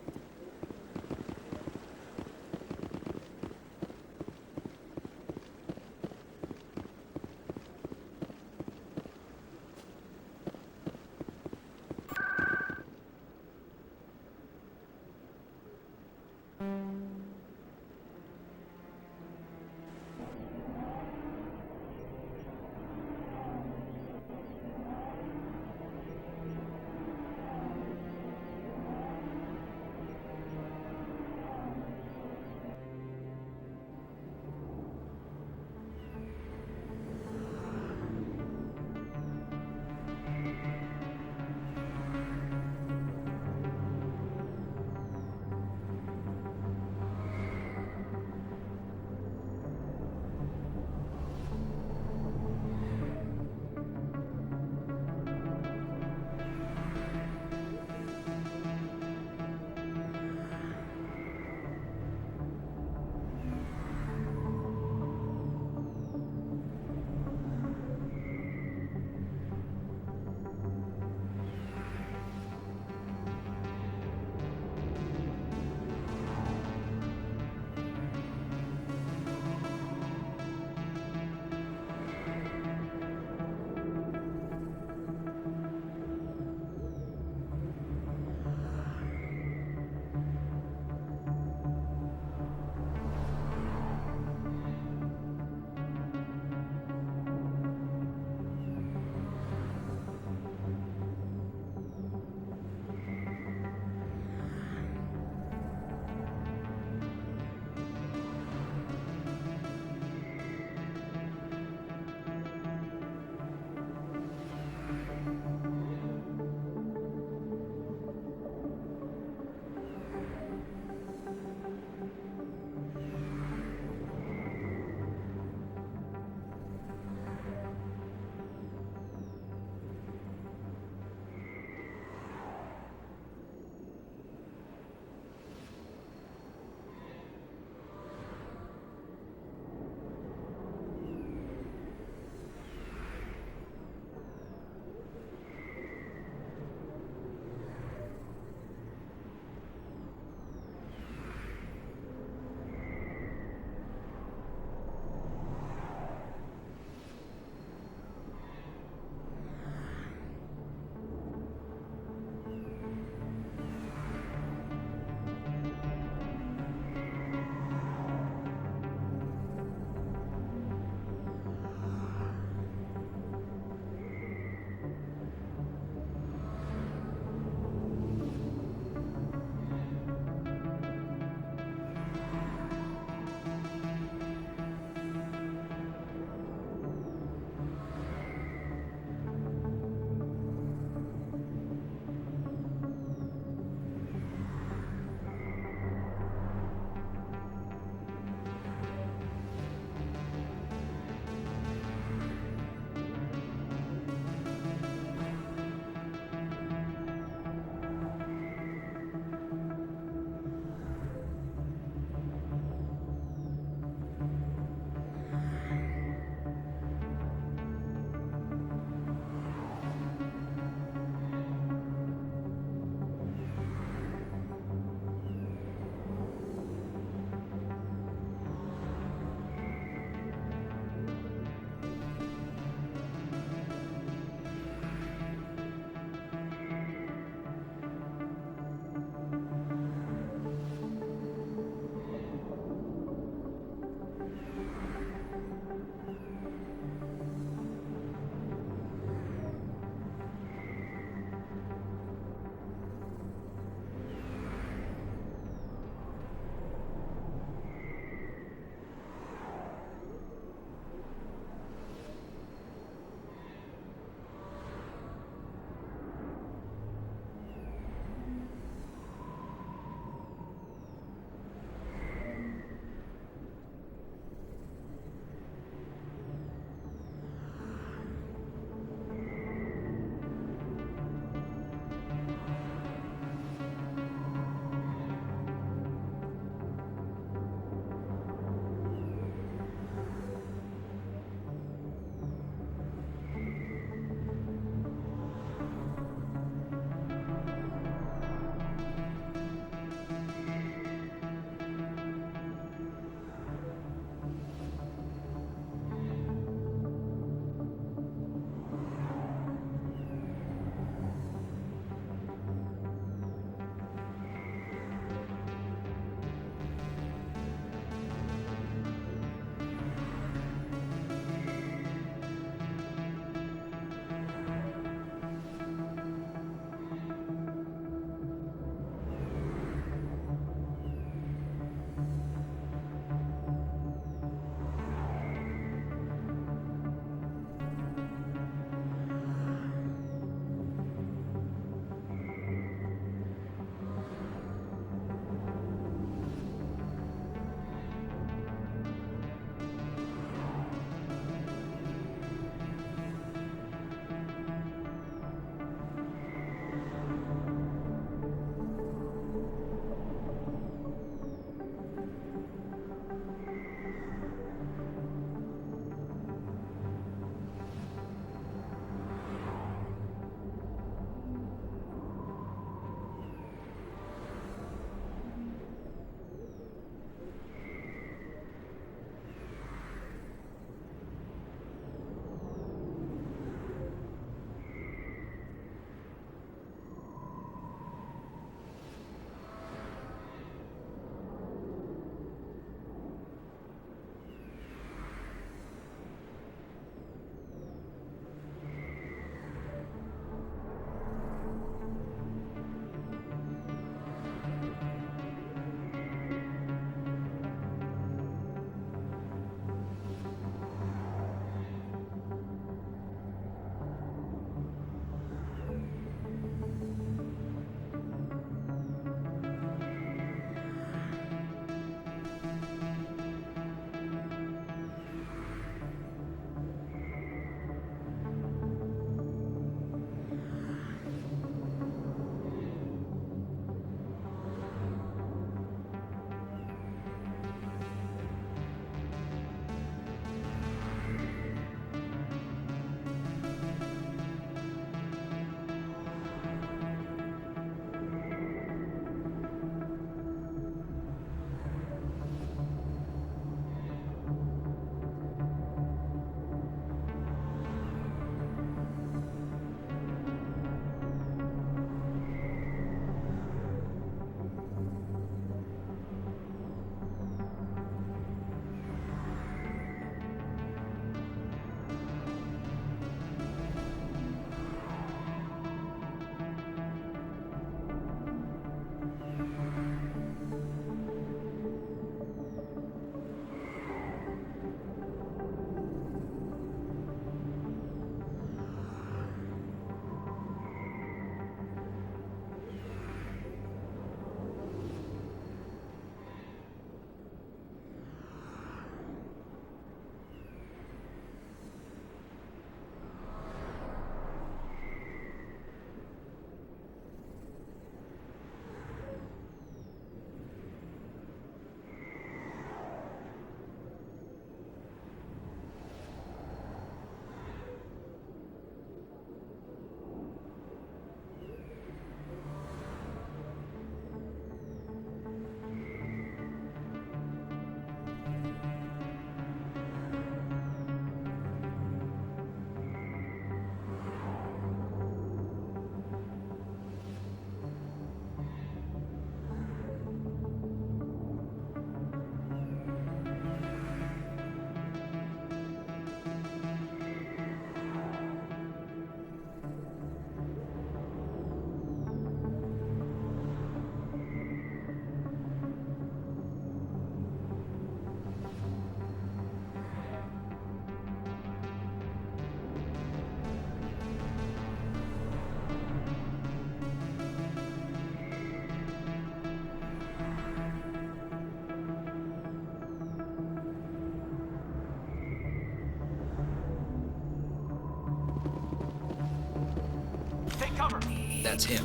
cover. That's him.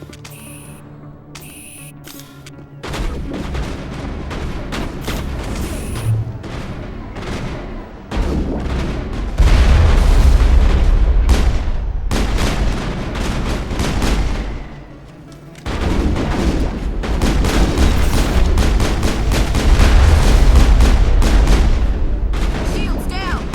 Shields down!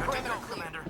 Good to go, Commander.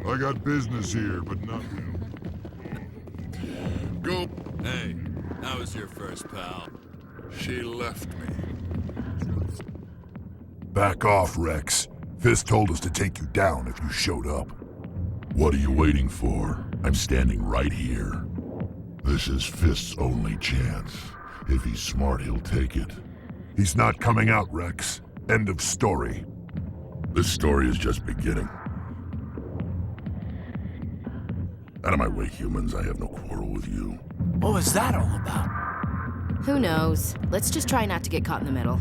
I got business here, but not real. Go. Hey, how was your first pal? She left me. Back off, Rex. Fist told us to take you down if you showed up. What are you waiting for? I'm standing right here. This is Fist's only chance. If he's smart, he'll take it. He's not coming out, Rex. End of story. This story is just beginning. Out of my way, humans. I have no quarrel with you. What was that all about? Who knows? Let's just try not to get caught in the middle.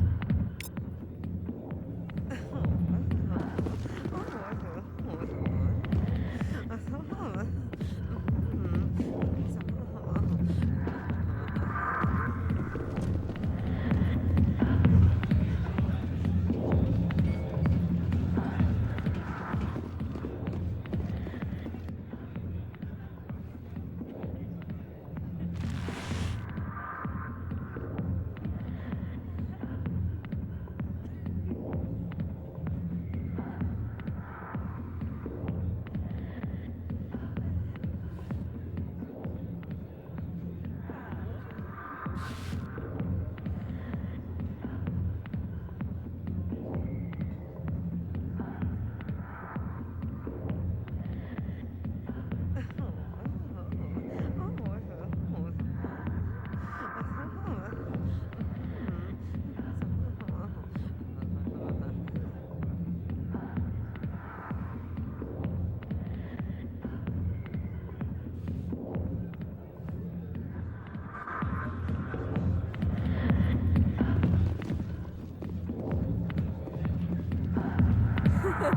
Sorry,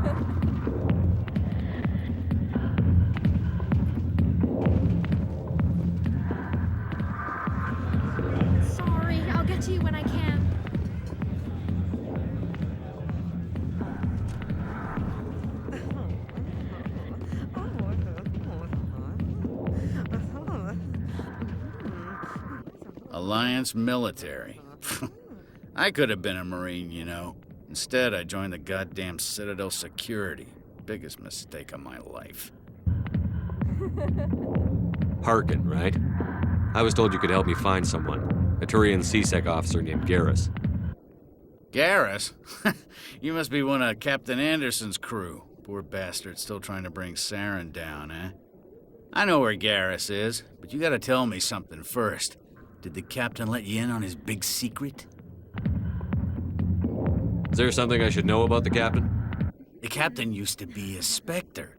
I'll get to you when I can. Alliance military. I could have been a Marine, you know. Instead, I joined the goddamn Citadel security. Biggest mistake of my life. Harkin, right? I was told you could help me find someone. A Turian CSEC officer named Garrus. Garrus? You must be one of Captain Anderson's crew. Poor bastard still trying to bring Saren down, eh? I know where Garrus is, but you gotta tell me something first. Did the captain let you in on his big secret? Is there something I should know about the captain? The captain used to be a Spectre.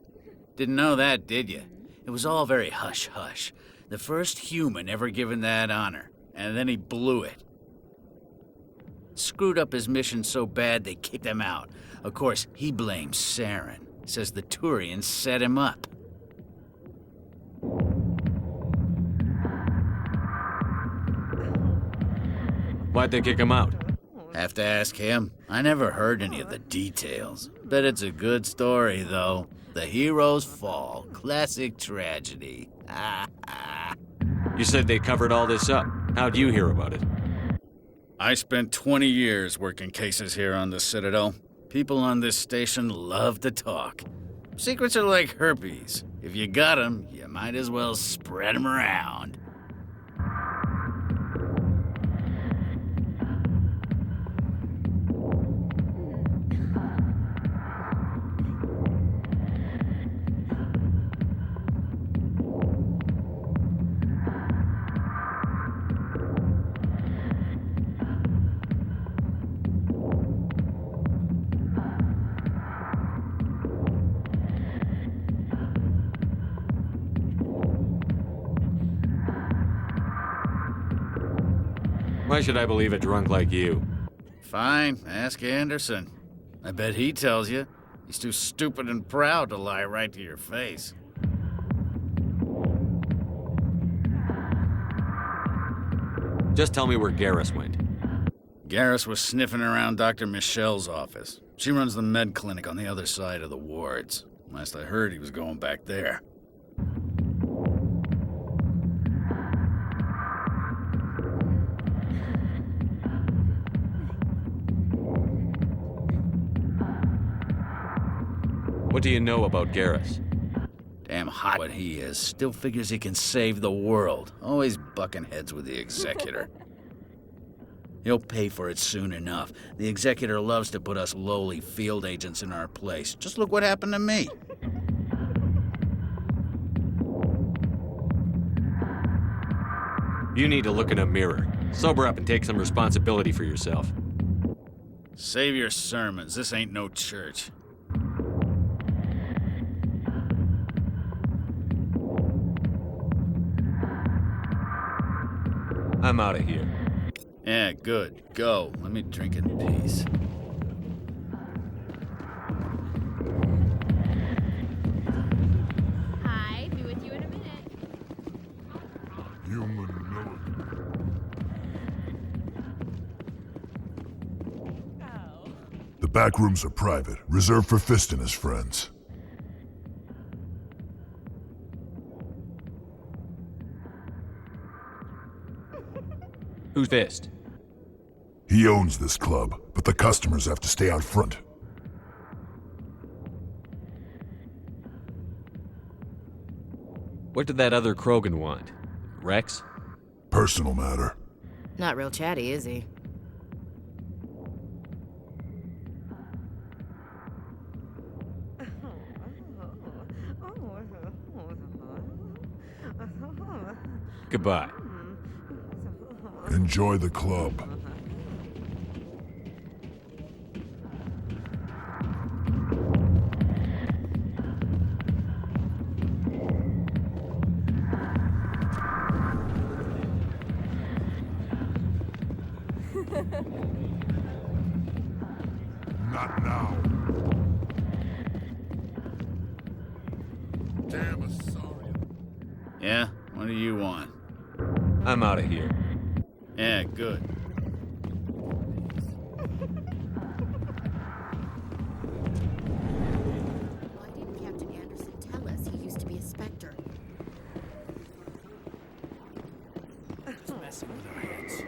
Didn't know that, did you? It was all very hush-hush. The first human ever given that honor, and then he blew it. Screwed up his mission so bad they kicked him out. Of course, he blames Saren. Says the Turians set him up. Why'd they kick him out? Have to ask him. I never heard any of the details. Bet it's a good story, though. The hero's fall. Classic tragedy. You said they covered all this up. How'd you hear about it? I spent 20 years working cases here on the Citadel. People on this station love to talk. Secrets are like herpes. If you got 'em, you might as well spread 'em around. Why should I believe a drunk like you? Fine, ask Anderson. I bet he tells you. He's too stupid and proud to lie right to your face. Just tell me where Garrus went. Garrus was sniffing around Dr. Michelle's office. She runs the med clinic on the other side of the wards. Last I heard, he was going back there. What do you know about Garrus? Damn hot what he is. Still figures he can save the world. Always bucking heads with the Executor. He'll pay for it soon enough. The Executor loves to put us lowly field agents in our place. Just look what happened to me. You need to look in a mirror. Sober up and take some responsibility for yourself. Save your sermons. This ain't no church. I'm out of here. Yeah, good. Go. Let me drink in peace. Hi, be with you in a minute. Human military. The back rooms are private, reserved for Fist and his friends. Who's Fist? He owns this club, but the customers have to stay out front. What did that other Krogan want? Rex? Personal matter. Not real chatty, is he? Goodbye. Enjoy the club. Not now. Damn Asarian. Yeah? What do you want? I'm out of here. Yeah, good. Why didn't Captain Anderson tell us he used to be a Spectre? It's messing with our heads.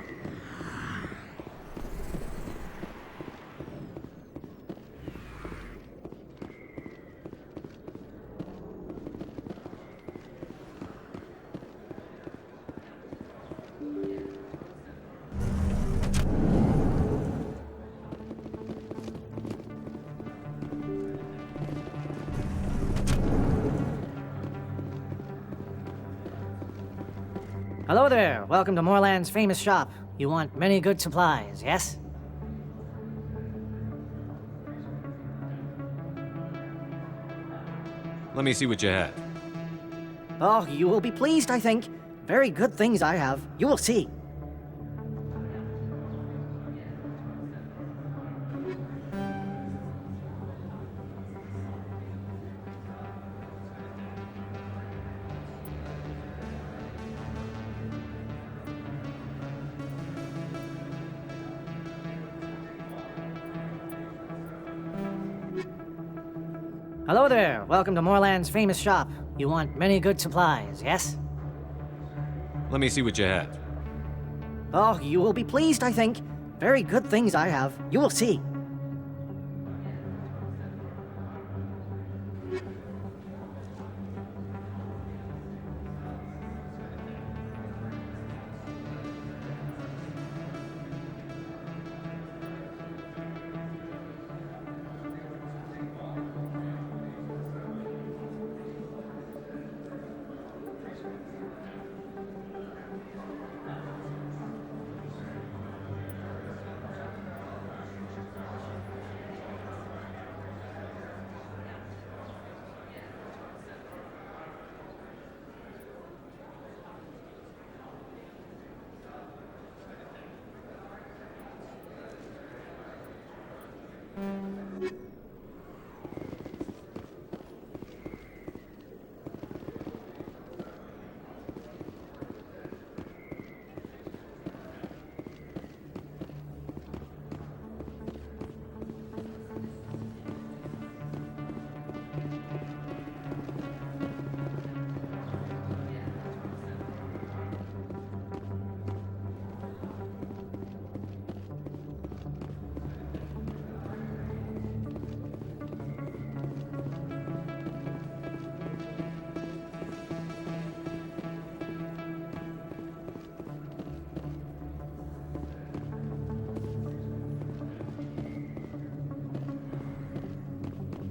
Hello there. Welcome to Moorland's famous shop. You want many good supplies, yes? Let me see what you have. Oh, you will be pleased, I think. Very good things I have. You will see. Hello there. Welcome to Moorland's famous shop. You want many good supplies, yes? Let me see what you have. Oh, you will be pleased, I think. Very good things I have. You will see.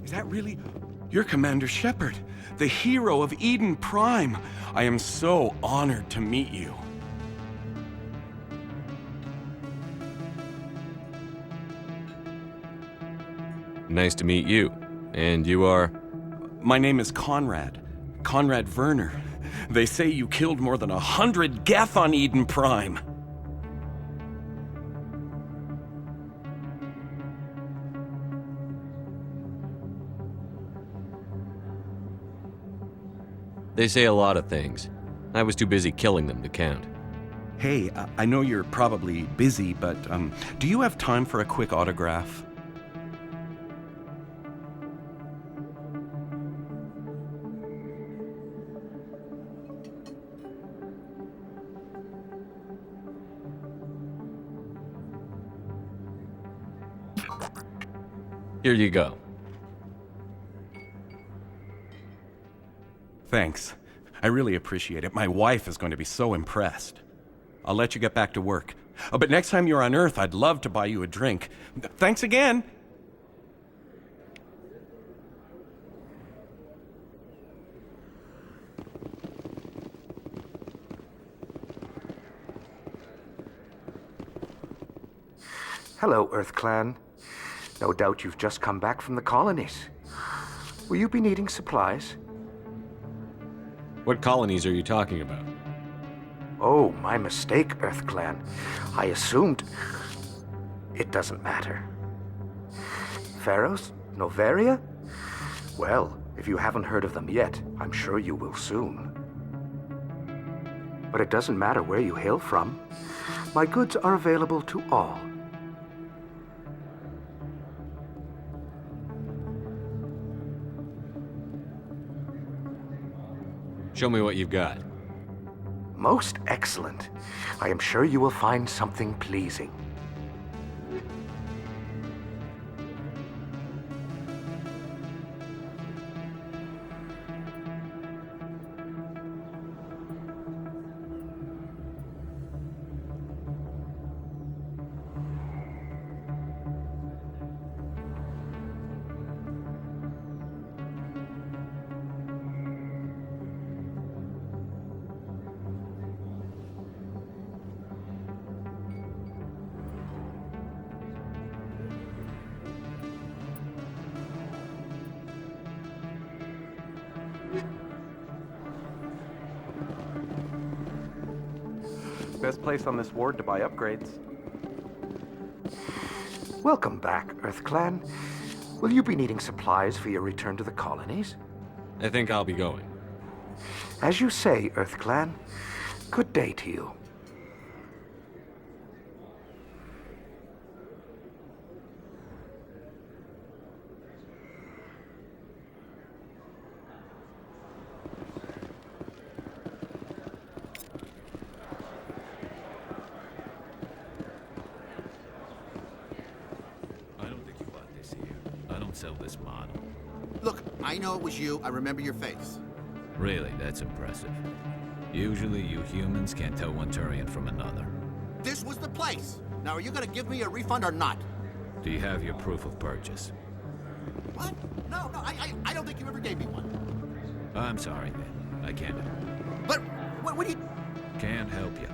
Is that really... You're Commander Shepard, the hero of Eden Prime. I am so honored to meet you. Nice to meet you. And you are? My name is Conrad. Conrad Werner. They say you killed more than 100 Geth on Eden Prime. They say a lot of things. I was too busy killing them to count. Hey, I know you're probably busy, but do you have time for a quick autograph? Here you go. Thanks. I really appreciate it. My wife is going to be so impressed. I'll let you get back to work. Oh, but next time you're on Earth, I'd love to buy you a drink. Thanks again! Hello, Earth Clan. No doubt you've just come back from the colonies. Will you be needing supplies? What colonies are you talking about? Oh, my mistake, Earth Clan. I assumed... It doesn't matter. Pharaohs? Noveria? Well, If you haven't heard of them yet, I'm sure you will soon. But it doesn't matter where you hail from. My goods are available to all. Show me what you've got. Most excellent. I am sure you will find something pleasing. Best place on this ward to buy upgrades. Welcome back, EarthClan. Will you be needing supplies for your return to the colonies? I think I'll be going. As you say, EarthClan. Good day to you. Sell this model. Look, I know it was you. I remember your face. Really, that's impressive. Usually you humans can't tell one Turian from another. This was the place. Now, are you gonna give me a refund or not? Do you have your proof of purchase? What? No, I don't think you ever gave me one. I'm sorry, man. I can't help you. But, what do you... Can't help you.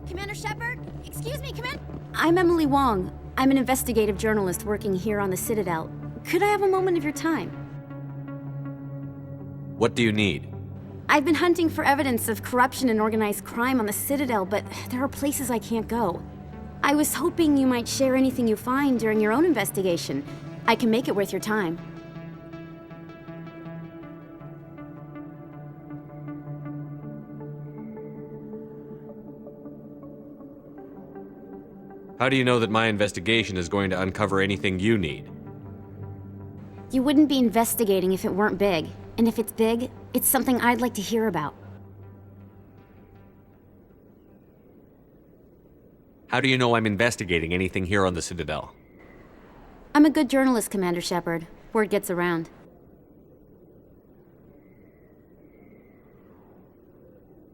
Commander Shepard? Excuse me, Commander? I'm Emily Wong. I'm an investigative journalist working here on the Citadel. Could I have a moment of your time? What do you need? I've been hunting for evidence of corruption and organized crime on the Citadel, but there are places I can't go. I was hoping you might share anything you find during your own investigation. I can make it worth your time. How do you know that my investigation is going to uncover anything you need? You wouldn't be investigating if it weren't big. And if it's big, it's something I'd like to hear about. How do you know I'm investigating anything here on the Citadel? I'm a good journalist, Commander Shepard. Word gets around.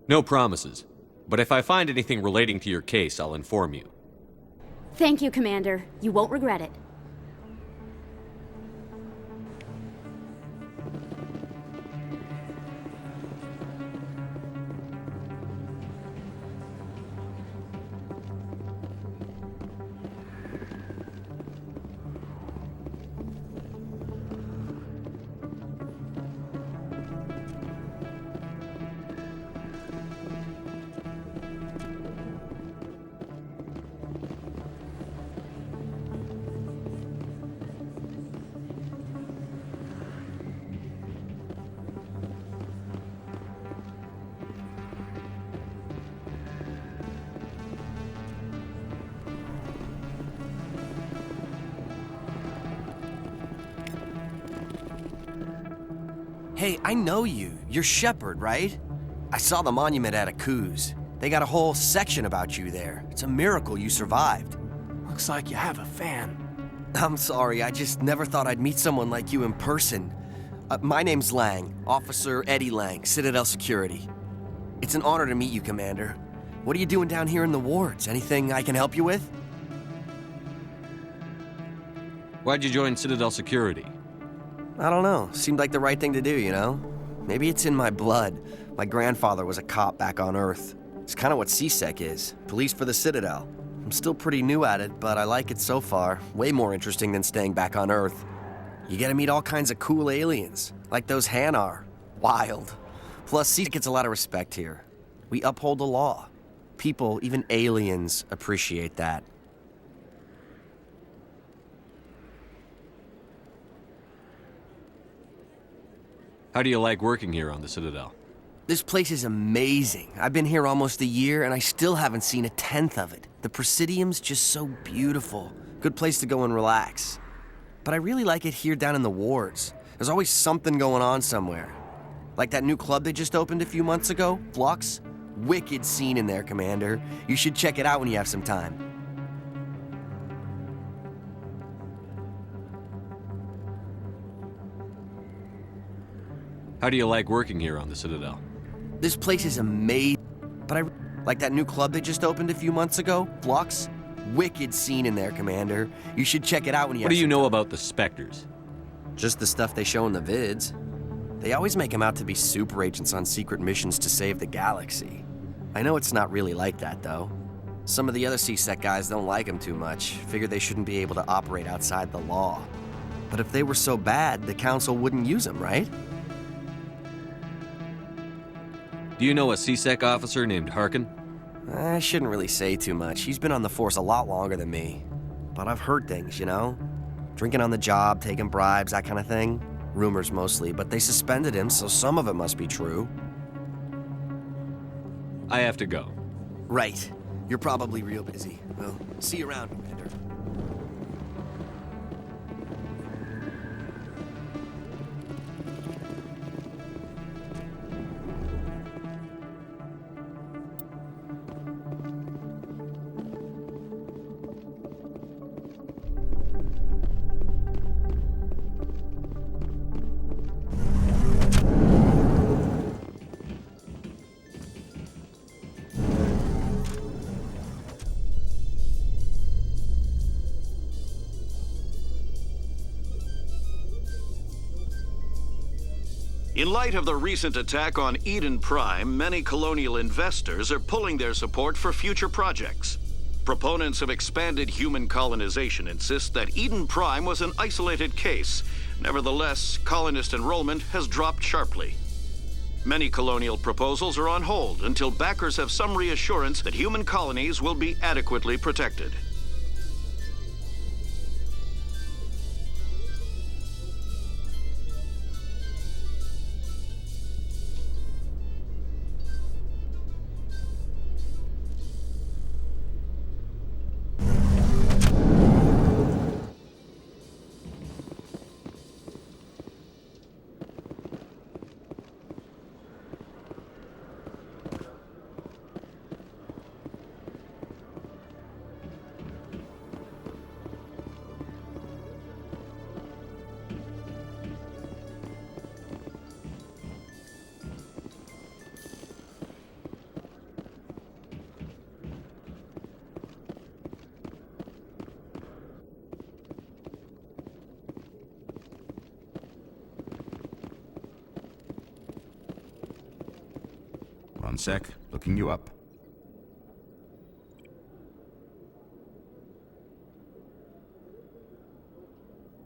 No promises, but if I find anything relating to your case, I'll inform you. Thank you, Commander. You won't regret it. Hey, I know you. You're Shepard, right? I saw the monument at Akuz. They got a whole section about you there. It's a miracle you survived. Looks like you have a fan. I'm sorry, I just never thought I'd meet someone like you in person. My name's Lang, Officer Eddie Lang, Citadel Security. It's an honor to meet you, Commander. What are you doing down here in the wards? Anything I can help you with? Why'd you join Citadel Security? I don't know. Seemed like the right thing to do, you know? Maybe it's in my blood. My grandfather was a cop back on Earth. It's kind of what CSEC is. Police for the Citadel. I'm still pretty new at it, but I like it so far. Way more interesting than staying back on Earth. You get to meet all kinds of cool aliens, like those Hanar. Wild. Plus, CSEC gets a lot of respect here. We uphold the law. People, even aliens, appreciate that. How do you like working here on the Citadel? This place is amazing. I've been here almost a year, and I still haven't seen a tenth of it. The Presidium's just so beautiful. Good place to go and relax. But I really like it here down in the wards. There's always something going on somewhere. Like that new club they just opened a few months ago, Flux. Wicked scene in there, Commander. You should check it out when you have some time. How do you like working here on the Citadel? This place is amazing. But I like that new club they just opened a few months ago, Flux. Wicked scene in there, Commander. You should check it out when you have What do you some know time. about the Spectres? Just the stuff they show in the vids. They always make them out to be super agents on secret missions to save the galaxy. I know it's not really like that, though. Some of the other CSEC guys don't like them too much, figure they shouldn't be able to operate outside the law. But if they were so bad, the Council wouldn't use them, right? Do you know a CSEC officer named Harkin? I shouldn't really say too much. He's been on the force a lot longer than me. But I've heard things, you know? Drinking on the job, taking bribes, that kind of thing. Rumors mostly, but they suspended him, so some of it must be true. I have to go. Right. You're probably real busy. Well, see you around, Commander. In light of the recent attack on Eden Prime, many colonial investors are pulling their support for future projects. Proponents of expanded human colonization insist that Eden Prime was an isolated case. Nevertheless, colonist enrollment has dropped sharply. Many colonial proposals are on hold until backers have some reassurance that human colonies will be adequately protected. One sec, looking you up.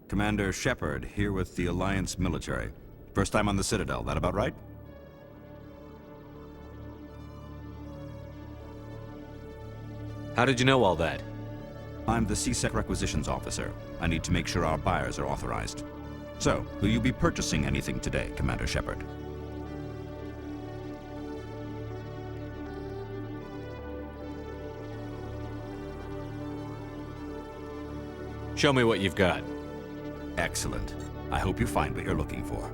Commander Shepard, here with the Alliance military. First time on the Citadel, that about right? How did you know all that? I'm the CSEC requisitions officer. I need to make sure our buyers are authorized. So, will you be purchasing anything today, Commander Shepard? Show me what you've got. Excellent. I hope you find what you're looking for.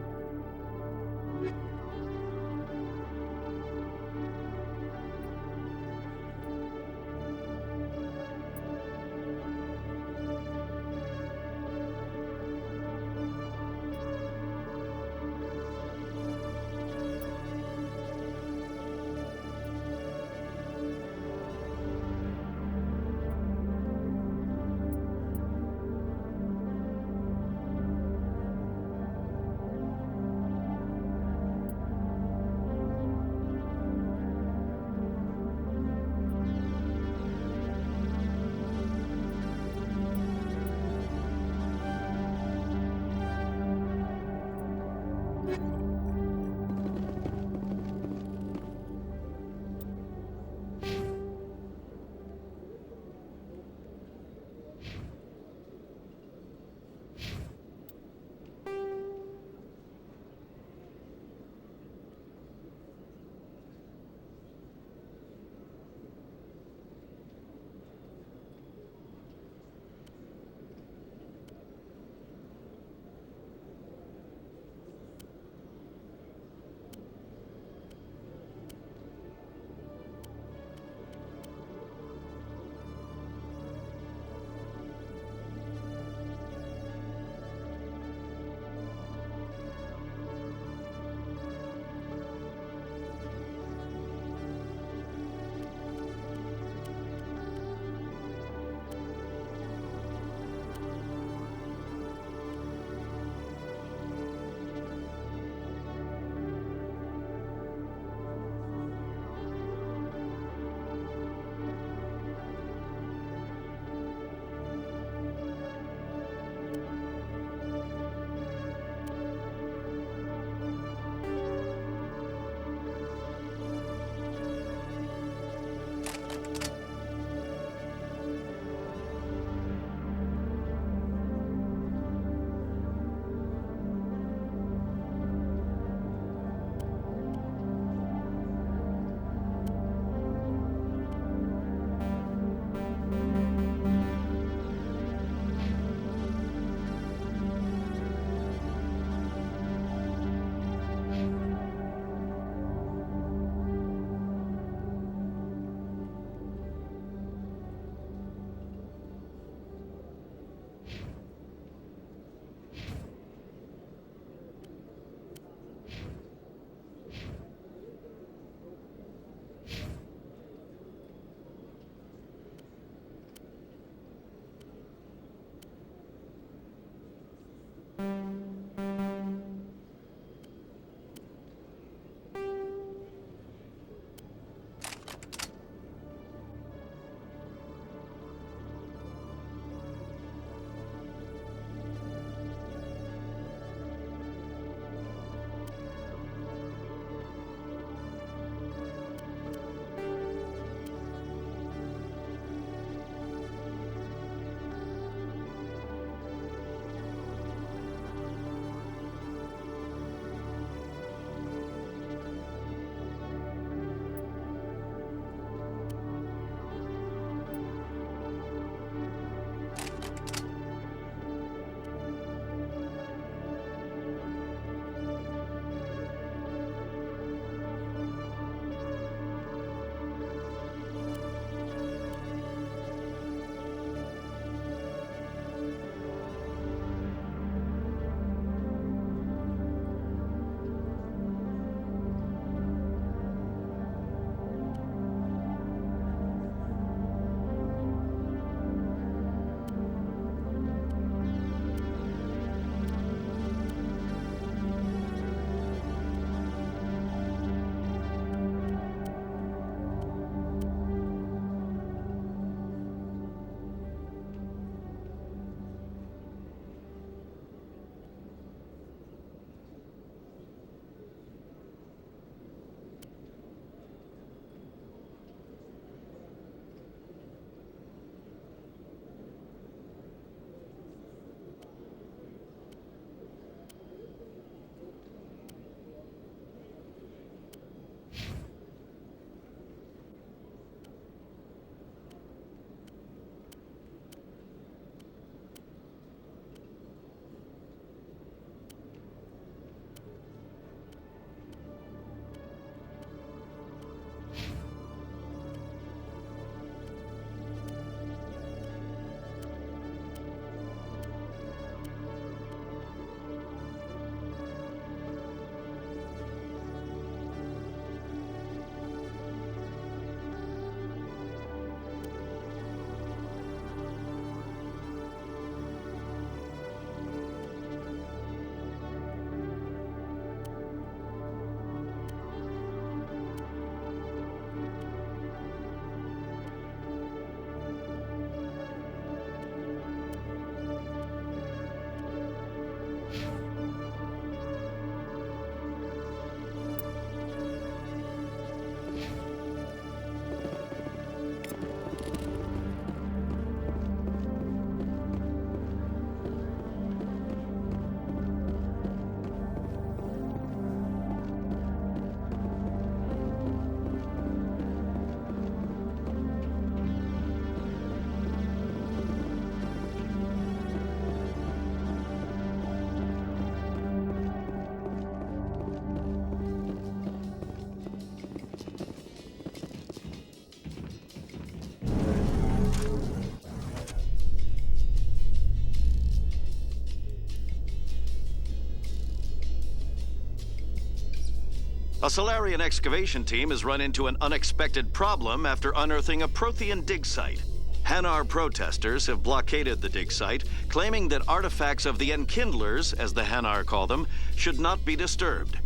A Solarian excavation team has run into an unexpected problem after unearthing a Prothean dig site. Hanar protesters have blockaded the dig site, claiming that artifacts of the Enkindlers, as the Hanar call them, should not be disturbed.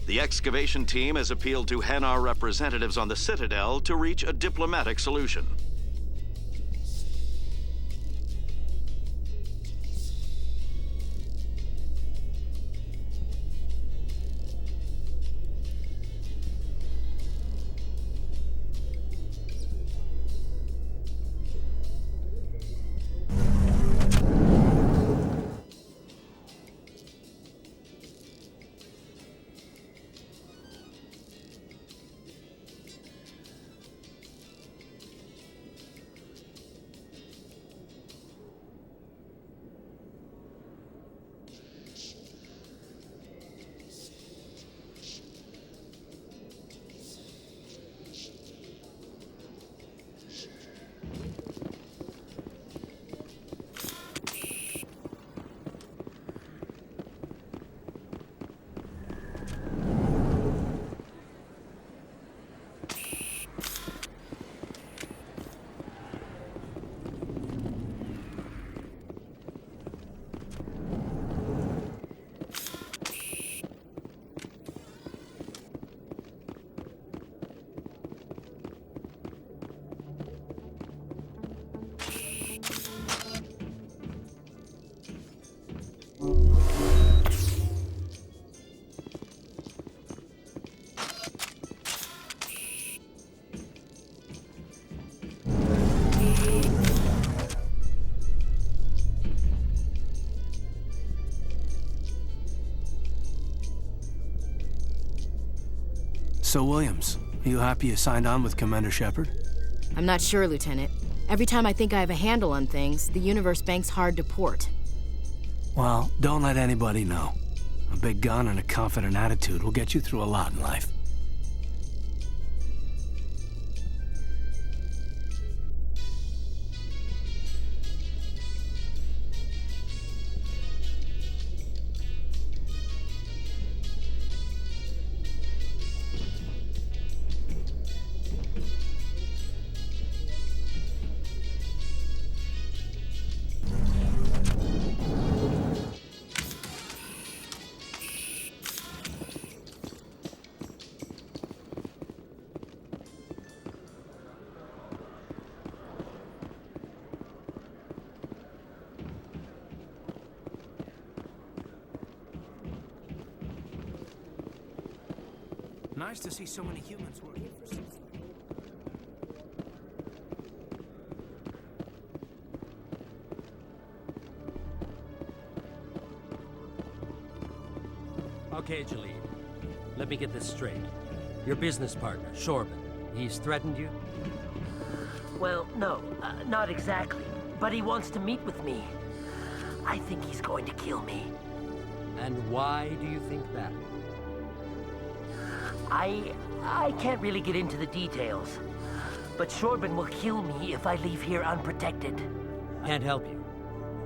The excavation team has appealed to Hanar representatives on the Citadel to reach a diplomatic solution. So, Williams, are you happy you signed on with Commander Shepard? I'm not sure, Lieutenant. Every time I think I have a handle on things, the universe bank's hard to port. Well, don't let anybody know. A big gun and a confident attitude will get you through a lot in life. Nice to see so many humans working for something. Okay, Jalid. Let me get this straight. Your business partner, Shorban, he's threatened you? Well, no, not exactly. But he wants to meet with me. I think he's going to kill me. And why do you think that? I can't really get into the details. But Shorban will kill me if I leave here unprotected. Can't help you.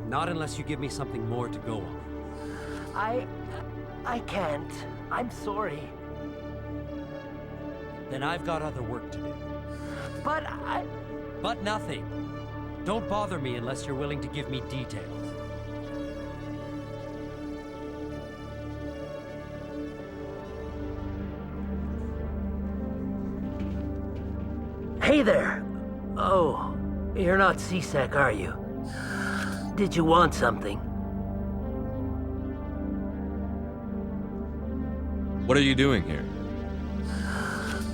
Not unless you give me something more to go on. I can't. I'm sorry. Then I've got other work to do. But But nothing. Don't bother me unless you're willing to give me details. Hey there! Oh, you're not C-Sec, are you? Did you want something? What are you doing here?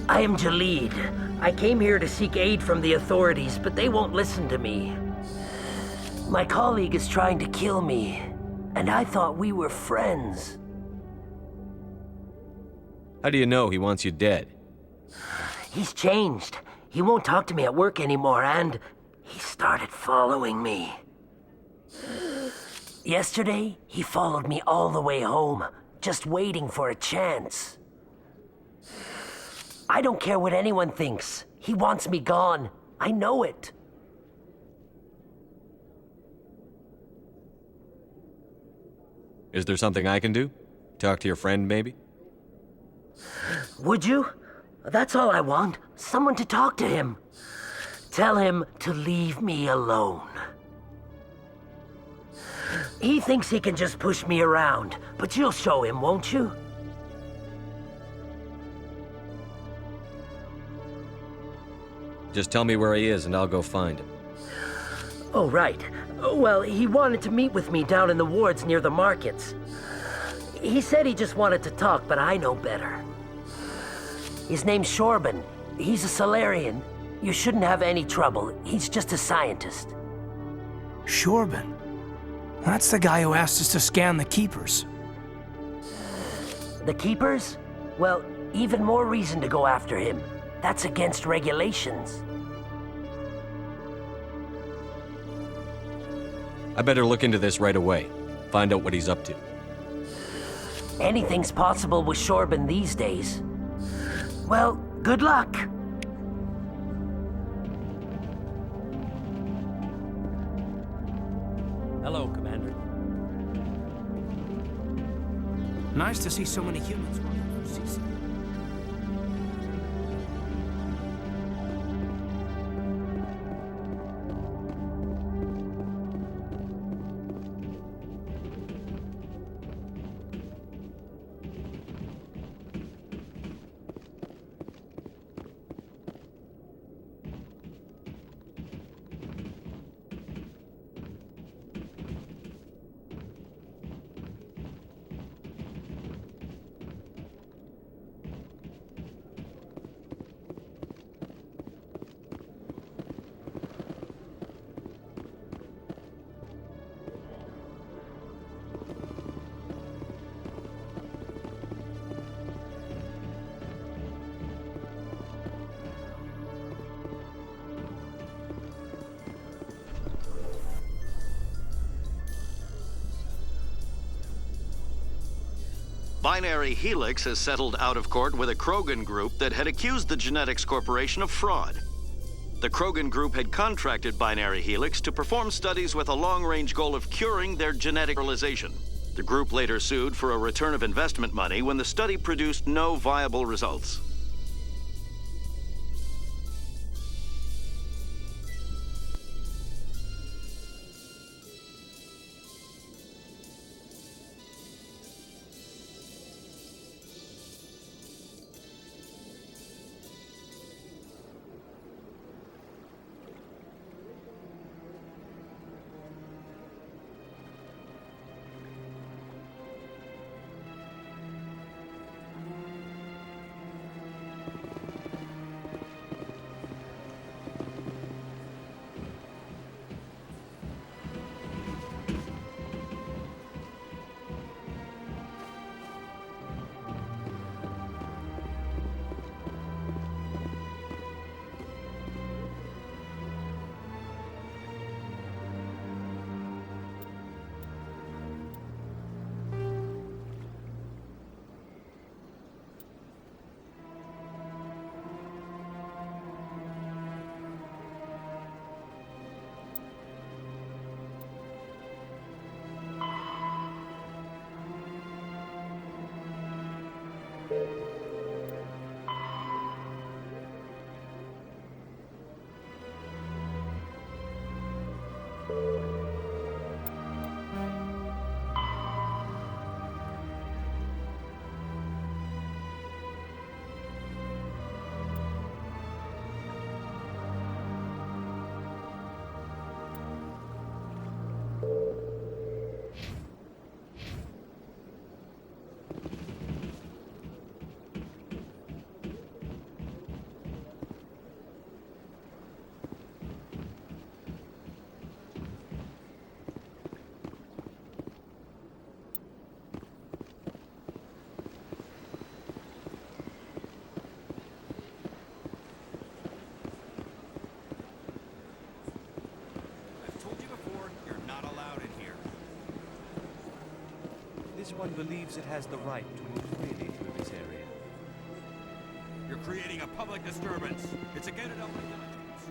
I am Jalid. I came here to seek aid from the authorities, but they won't listen to me. My colleague is trying to kill me, and I thought we were friends. How do you know he wants you dead? He's changed. He won't talk to me at work anymore, and he started following me. Yesterday, he followed me all the way home, just waiting for a chance. I don't care what anyone thinks. He wants me gone. I know it. Is there something I can do? Talk to your friend, maybe? Would you? That's all I want. Someone to talk to him. Tell him to leave me alone. He thinks he can just push me around, but you'll show him, won't you? Just tell me where he is and I'll go find him. Oh, right. Well, he wanted to meet with me down in the wards near the markets. He said he just wanted to talk, but I know better. His name's Shorban. He's a Solarian. You shouldn't have any trouble. He's just a scientist. Shorban? That's the guy who asked us to scan the Keepers. The Keepers? Well, even more reason to go after him. That's against regulations. I better look into this right away. Find out what he's up to. Anything's possible with Shorban these days. Well, good luck. Hello, Commander. Nice to see so many humans working for CC. Binary Helix has settled out of court with a Krogan group that had accused the Genetics Corporation of fraud. The Krogan group had contracted Binary Helix to perform studies with a long-range goal of curing their genetic sterilization. The group later sued for a return of investment money when the study produced no viable results. This one believes it has the right to move freely through this area. You're creating a public disturbance. It's against regulations.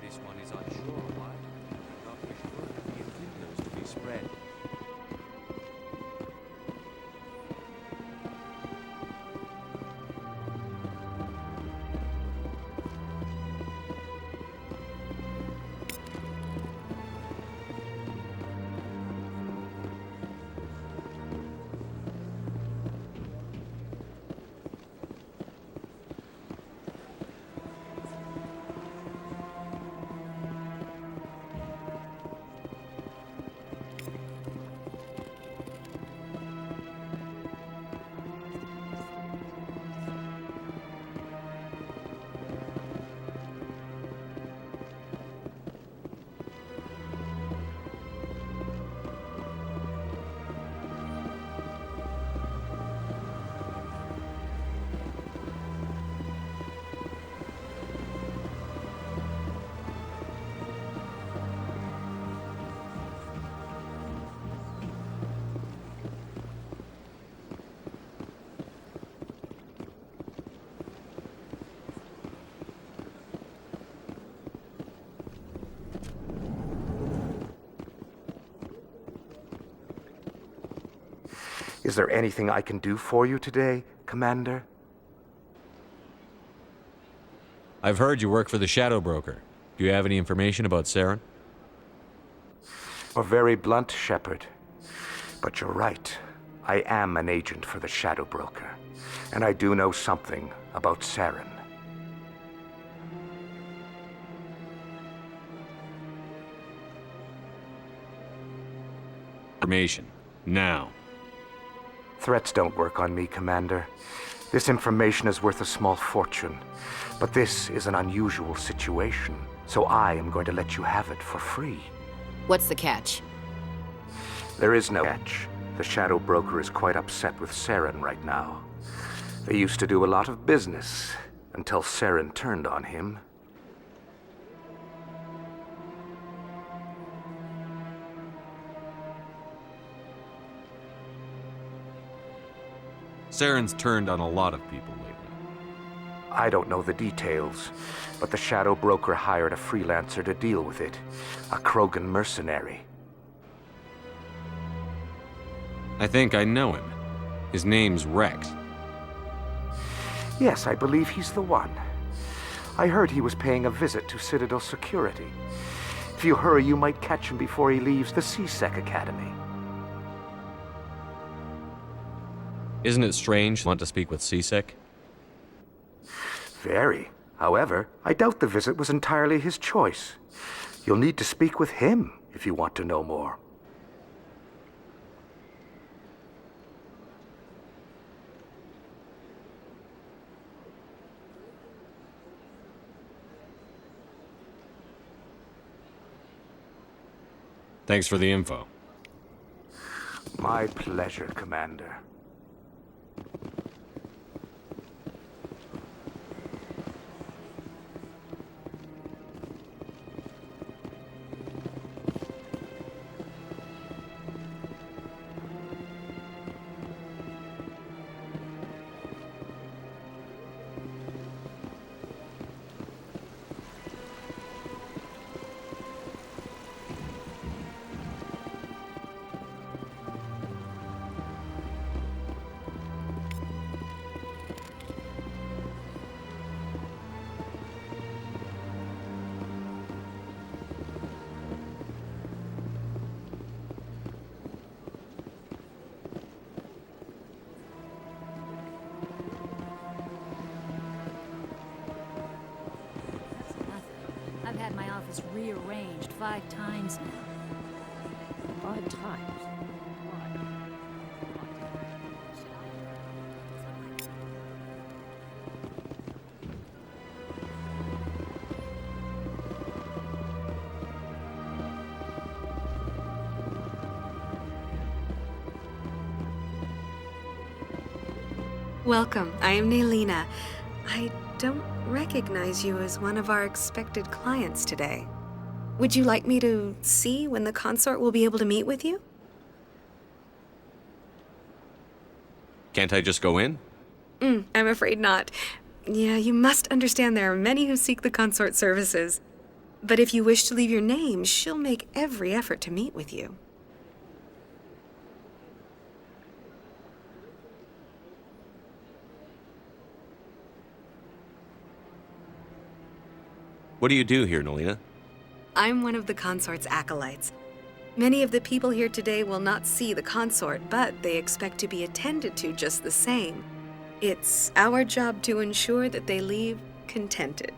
This one is unsure why. Does not wish further the intriguers to be spread. Is there anything I can do for you today, Commander? I've heard you work for the Shadow Broker. Do you have any information about Saren? You're very blunt, Shepard. But you're right. I am an agent for the Shadow Broker. And I do know something about Saren. Information. Now. Threats don't work on me, Commander. This information is worth a small fortune. But this is an unusual situation, so I am going to let you have it for free. What's the catch? There is no catch. The Shadow Broker is quite upset with Saren right now. They used to do a lot of business, until Saren turned on him. Saren's turned on a lot of people lately. I don't know the details, but the Shadow Broker hired a freelancer to deal with it. A Krogan mercenary. I think I know him. His name's Rex. Yes, I believe he's the one. I heard he was paying a visit to Citadel security. If you hurry, you might catch him before he leaves the C-Sec Academy. Isn't it strange to want to speak with C-Sec? Very. However, I doubt the visit was entirely his choice. You'll need to speak with him if you want to know more. Thanks for the info. My pleasure, Commander. I've had my office rearranged 5 times now. 5 times? Welcome. I am Naylina. I don't recognize you as one of our expected clients today. Would you like me to see when the consort will be able to meet with you? Can't I just go in? I'm afraid not. Yeah, you must understand there are many who seek the consort services. But if you wish to leave your name, she'll make every effort to meet with you. What do you do here, Naylina? I'm one of the consort's acolytes. Many of the people here today will not see the consort, but they expect to be attended to just the same. It's our job to ensure that they leave contented.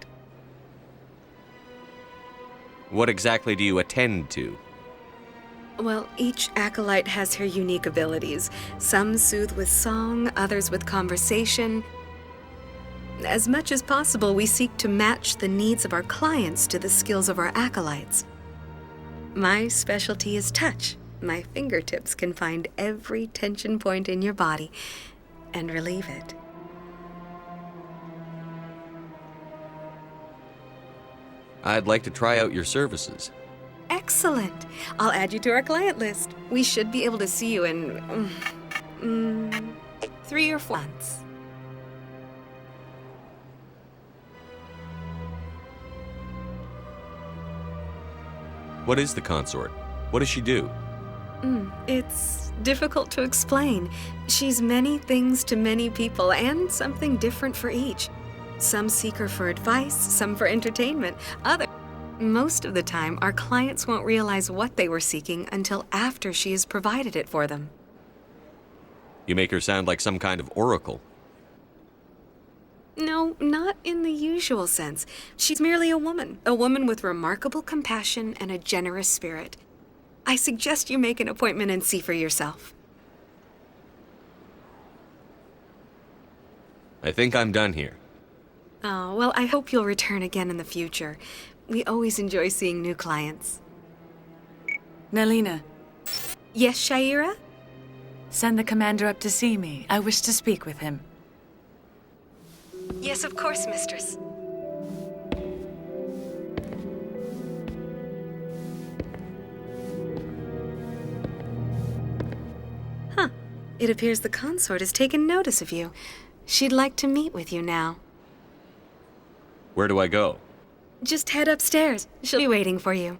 What exactly do you attend to? Well, each acolyte has her unique abilities. Some soothe with song, others with conversation. As much as possible, we seek to match the needs of our clients to the skills of our acolytes. My specialty is touch. My fingertips can find every tension point in your body and relieve it. I'd like to try out your services. Excellent. I'll add you to our client list. We should be able to see you in 3 or 4 months. What is the consort? What does she do? It's difficult to explain. She's many things to many people, and something different for each. Some seek her for advice, some for entertainment, Most of the time, our clients won't realize what they were seeking until after she has provided it for them. You make her sound like some kind of oracle. No, not in the usual sense. She's merely a woman with remarkable compassion and a generous spirit. I suggest you make an appointment and see for yourself. I think I'm done here. Oh, well, I hope you'll return again in the future. We always enjoy seeing new clients. Nalina. Yes, Shaira? Send the commander up to see me. I wish to speak with him. Yes, of course, mistress. It appears the consort has taken notice of you. She'd like to meet with you now. Where do I go? Just head upstairs. She'll be waiting for you.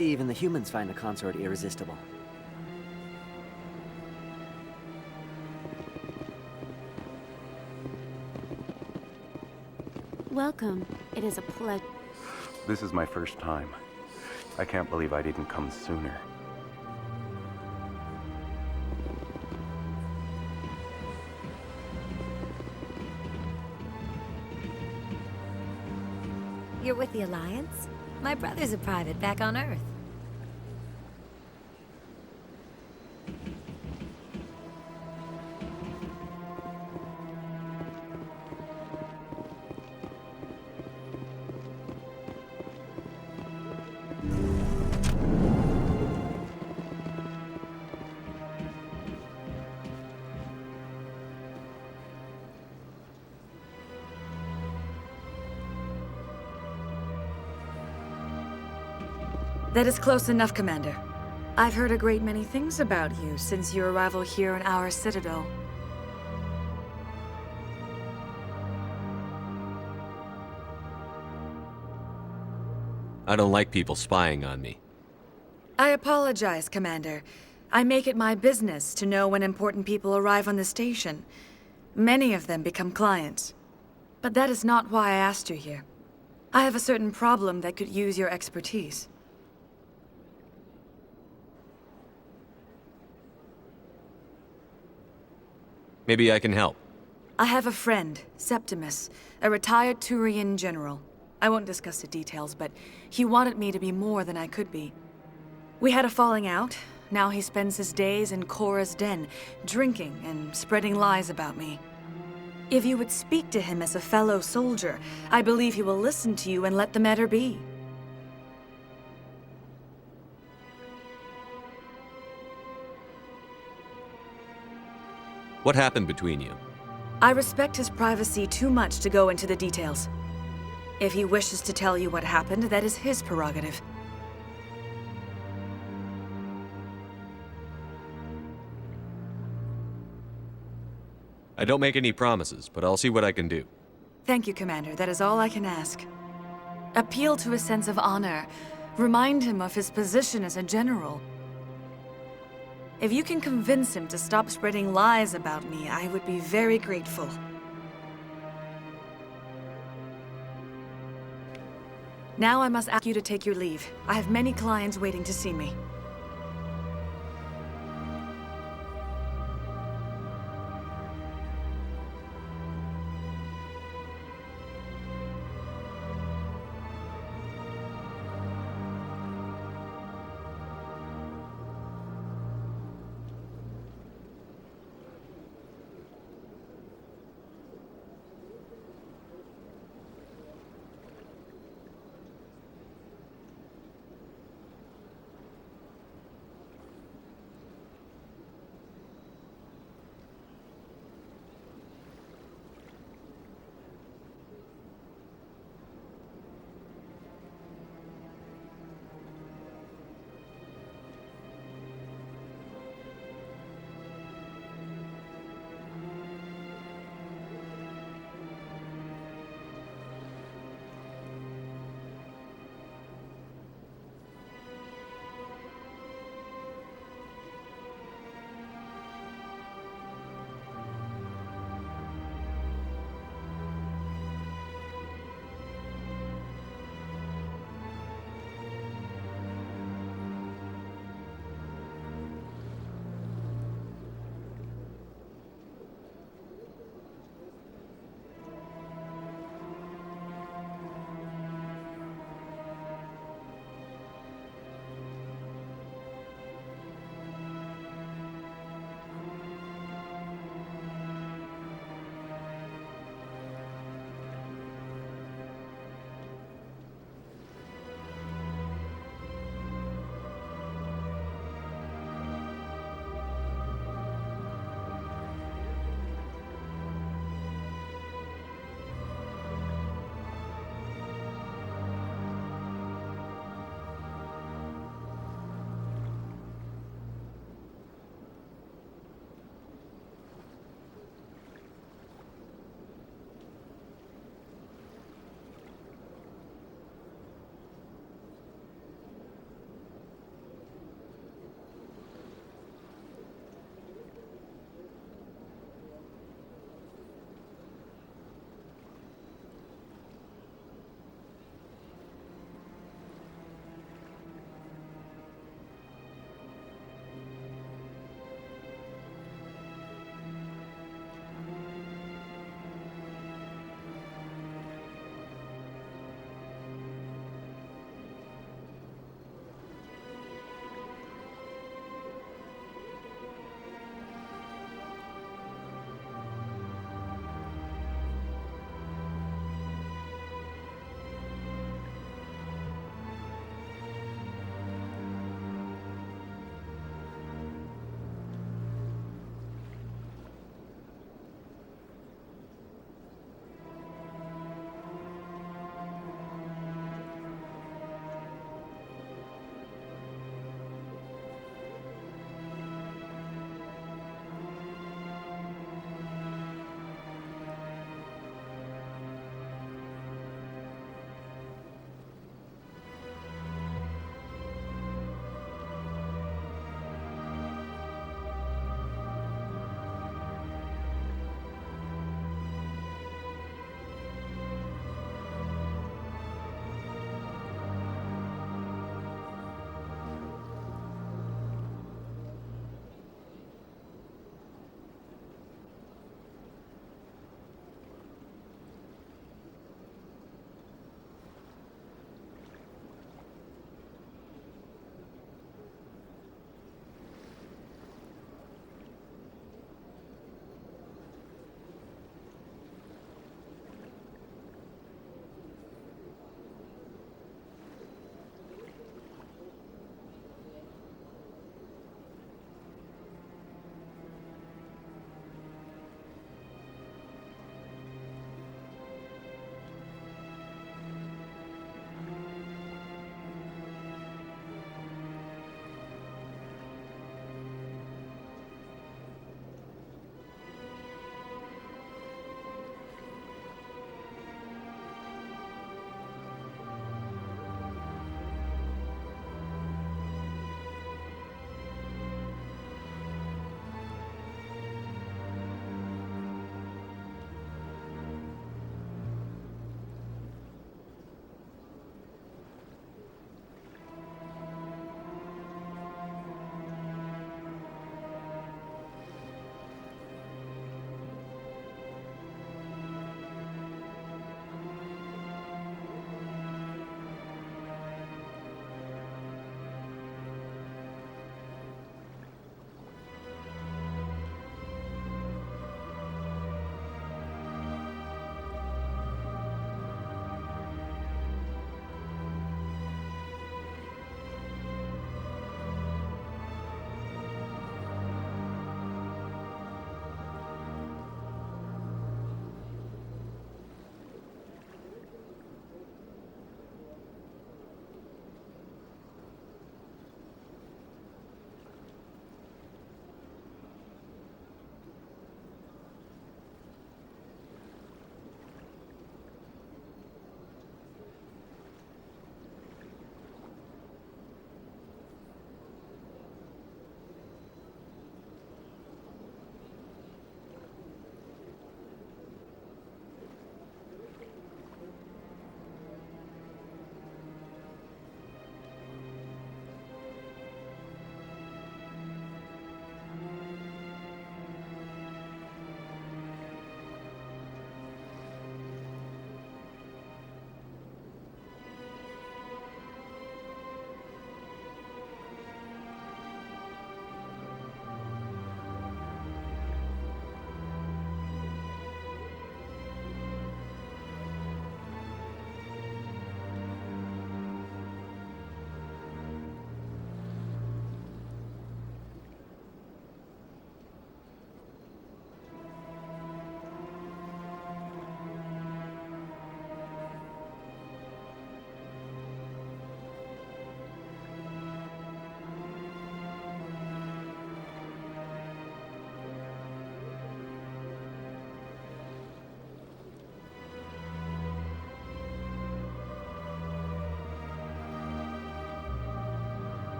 Even the humans find the consort irresistible. Welcome. It is a pleasure. This is my first time. I can't believe I didn't come sooner. You're with the Alliance? My brother's a private back on Earth. That is close enough, Commander. I've heard a great many things about you since your arrival here in our Citadel. I don't like people spying on me. I apologize, Commander. I make it my business to know when important people arrive on the station. Many of them become clients. But that is not why I asked you here. I have a certain problem that could use your expertise. Maybe I can help. I have a friend, Septimus, a retired Turian general. I won't discuss the details, but he wanted me to be more than I could be. We had a falling out. Now he spends his days in Korra's den, drinking and spreading lies about me. If you would speak to him as a fellow soldier, I believe he will listen to you and let the matter be. What happened between you? I respect his privacy too much to go into the details. If he wishes to tell you what happened, that is his prerogative. I don't make any promises, but I'll see what I can do. Thank you, Commander. That is all I can ask. Appeal to his sense of honor. Remind him of his position as a general. If you can convince him to stop spreading lies about me, I would be very grateful. Now I must ask you to take your leave. I have many clients waiting to see me.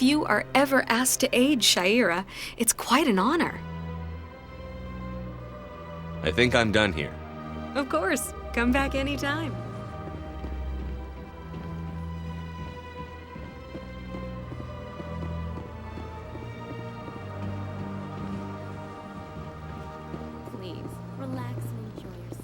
you are ever asked to aid Shaira, it's quite an honor. I think I'm done here. Of course. Come back anytime. Please, relax and enjoy yourself.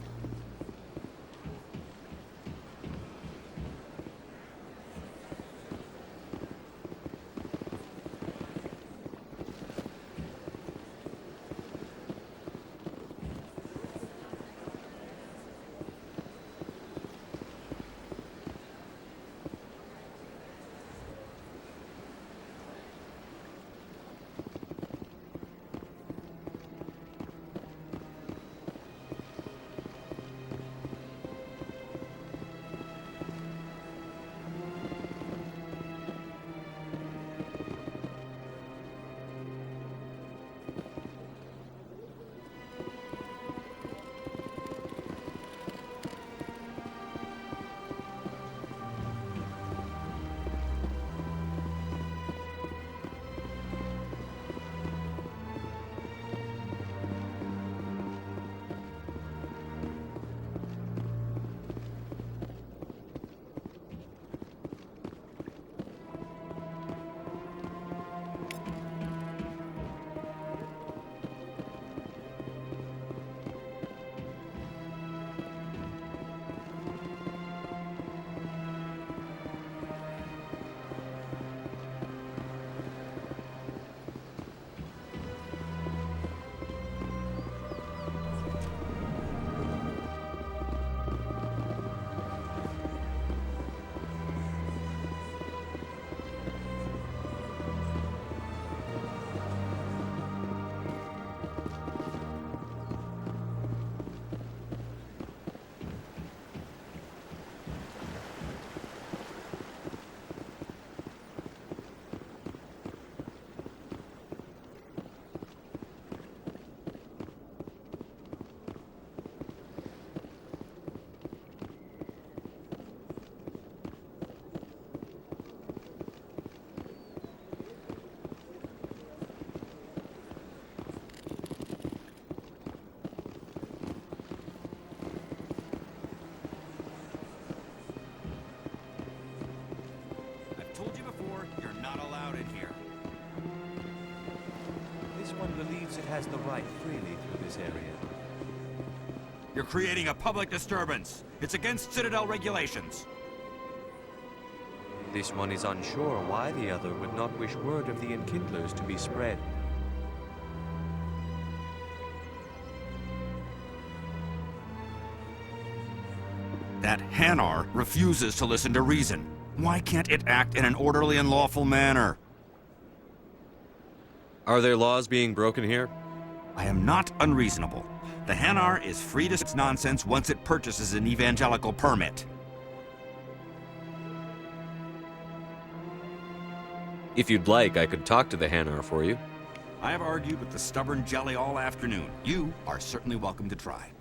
It has the right freely through this area. You're creating a public disturbance. It's against Citadel regulations. This one is unsure why the other would not wish word of the Enkindlers to be spread. That Hanar refuses to listen to reason. Why can't it act in an orderly and lawful manner? Are there laws being broken here? I am not unreasonable. The Hanar is free to its nonsense once it purchases an evangelical permit. If you'd like, I could talk to the Hanar for you. I have argued with the stubborn jelly all afternoon. You are certainly welcome to try.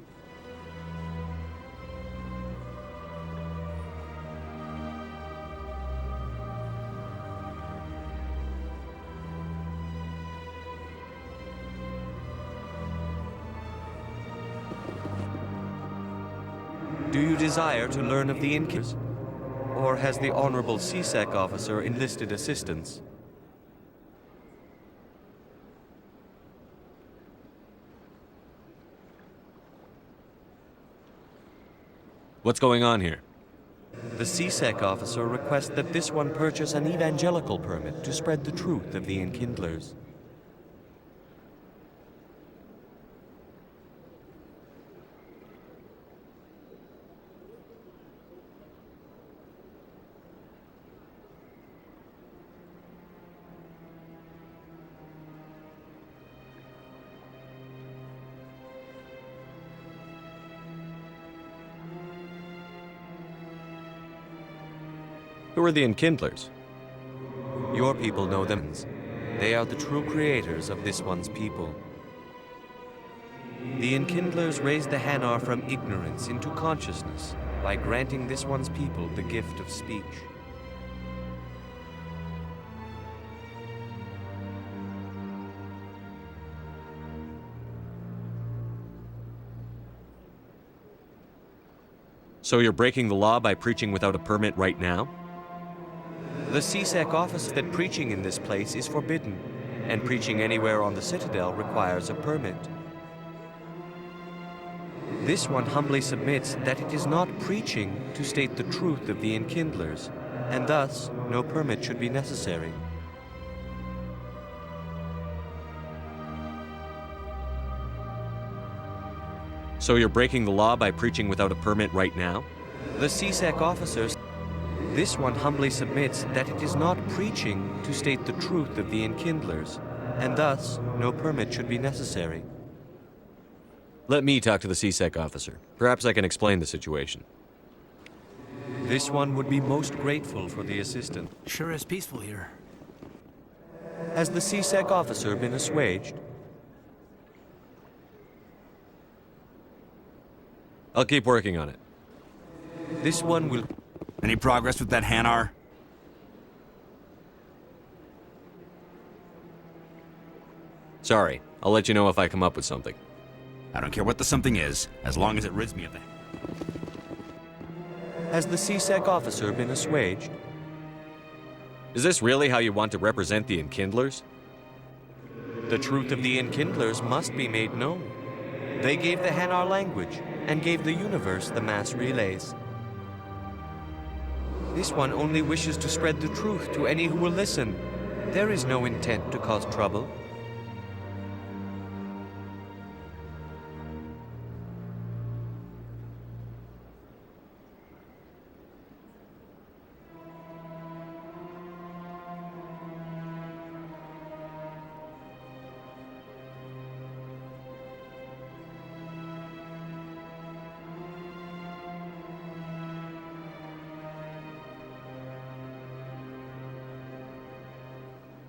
Do you desire to learn of the Enkindlers? Or has the Honorable CSEC officer enlisted assistance? What's going on here? The CSEC officer requests that this one purchase an evangelical permit to spread the truth of the Enkindlers. Who are the Enkindlers? Your people know them. They are the true creators of this one's people. The Enkindlers raised the Hanar from ignorance into consciousness by granting this one's people the gift of speech. So you're breaking the law by preaching without a permit right now? The CSEC officer that preaching in this place is forbidden, and preaching anywhere on the Citadel requires a permit. This one humbly submits that it is not preaching to state the truth of the Enkindlers, and thus no permit should be necessary. So you're breaking the law by preaching without a permit right now? The CSEC officers. This one humbly submits that it is not preaching to state the truth of the Enkindlers, and thus no permit should be necessary. Let me talk to the CSEC officer. Perhaps I can explain the situation. This one would be most grateful for the assistance. Sure is peaceful here. Has the CSEC officer been assuaged? I'll keep working on it. This one will... Any progress with that Hanar? Sorry, I'll let you know if I come up with something. I don't care what the something is, as long as it rids me of the... Has the CSEC officer been assuaged? Is this really how you want to represent the Enkindlers? The truth of the Enkindlers must be made known. They gave the Hanar language, and gave the universe the mass relays. This one only wishes to spread the truth to any who will listen. There is no intent to cause trouble.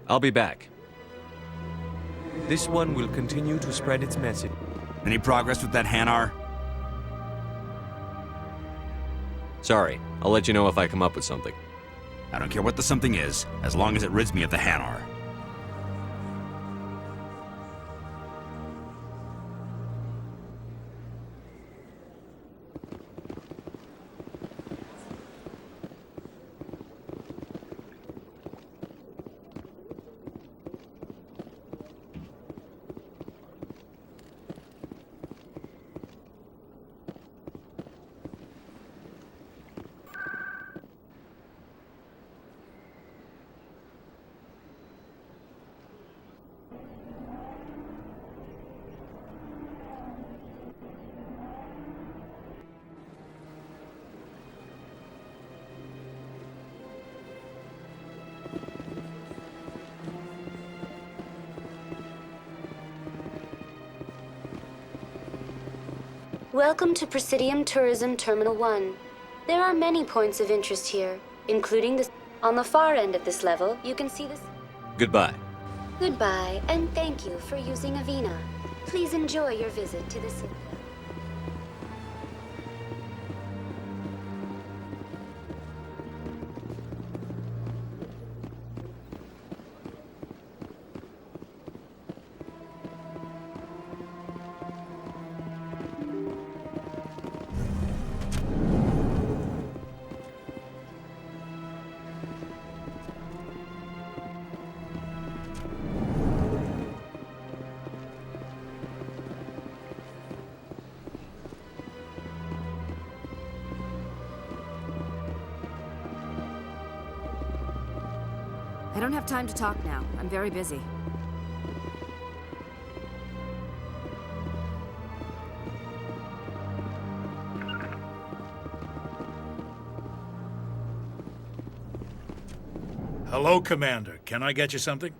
I'll be back. This one will continue to spread its message. Any progress with that Hanar? Sorry, I'll let you know if I come up with something. I don't care what the something is, as long as it rids me of the Hanar. Welcome to Presidium Tourism Terminal 1. There are many points of interest here, including this. On the far end of this level, you can see this. Goodbye. Goodbye, and thank you for using Avina. Please enjoy your visit to the city. I don't have time to talk now. I'm very busy. Hello, Commander. Can I get you something?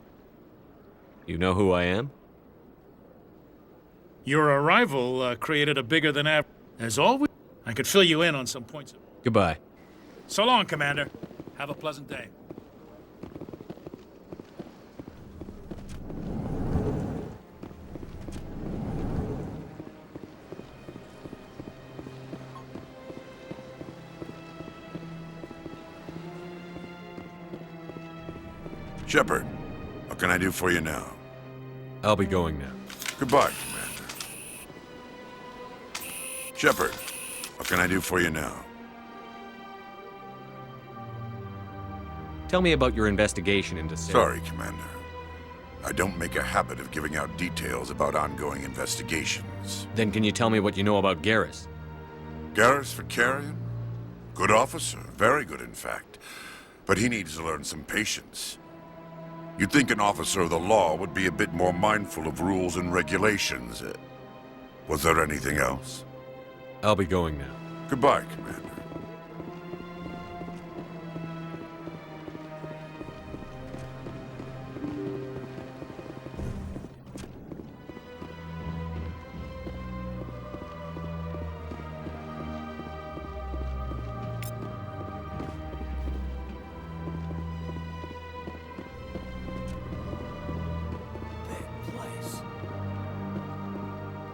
You know who I am? Your arrival created a bigger than ever. As always, I could fill you in on some points. Goodbye. So long, Commander. Have a pleasant day. Shepard, what can I do for you now? I'll be going now. Goodbye, Commander. Shepard, what can I do for you now? Tell me about your investigation into Sarah. Sorry, Commander. I don't make a habit of giving out details about ongoing investigations. Then can you tell me what you know about Garrus? Garrus Vakarian? Good officer, very good in fact. But he needs to learn some patience. You'd think an officer of the law would be a bit more mindful of rules and regulations. Was there anything else? I'll be going now. Goodbye, Commander.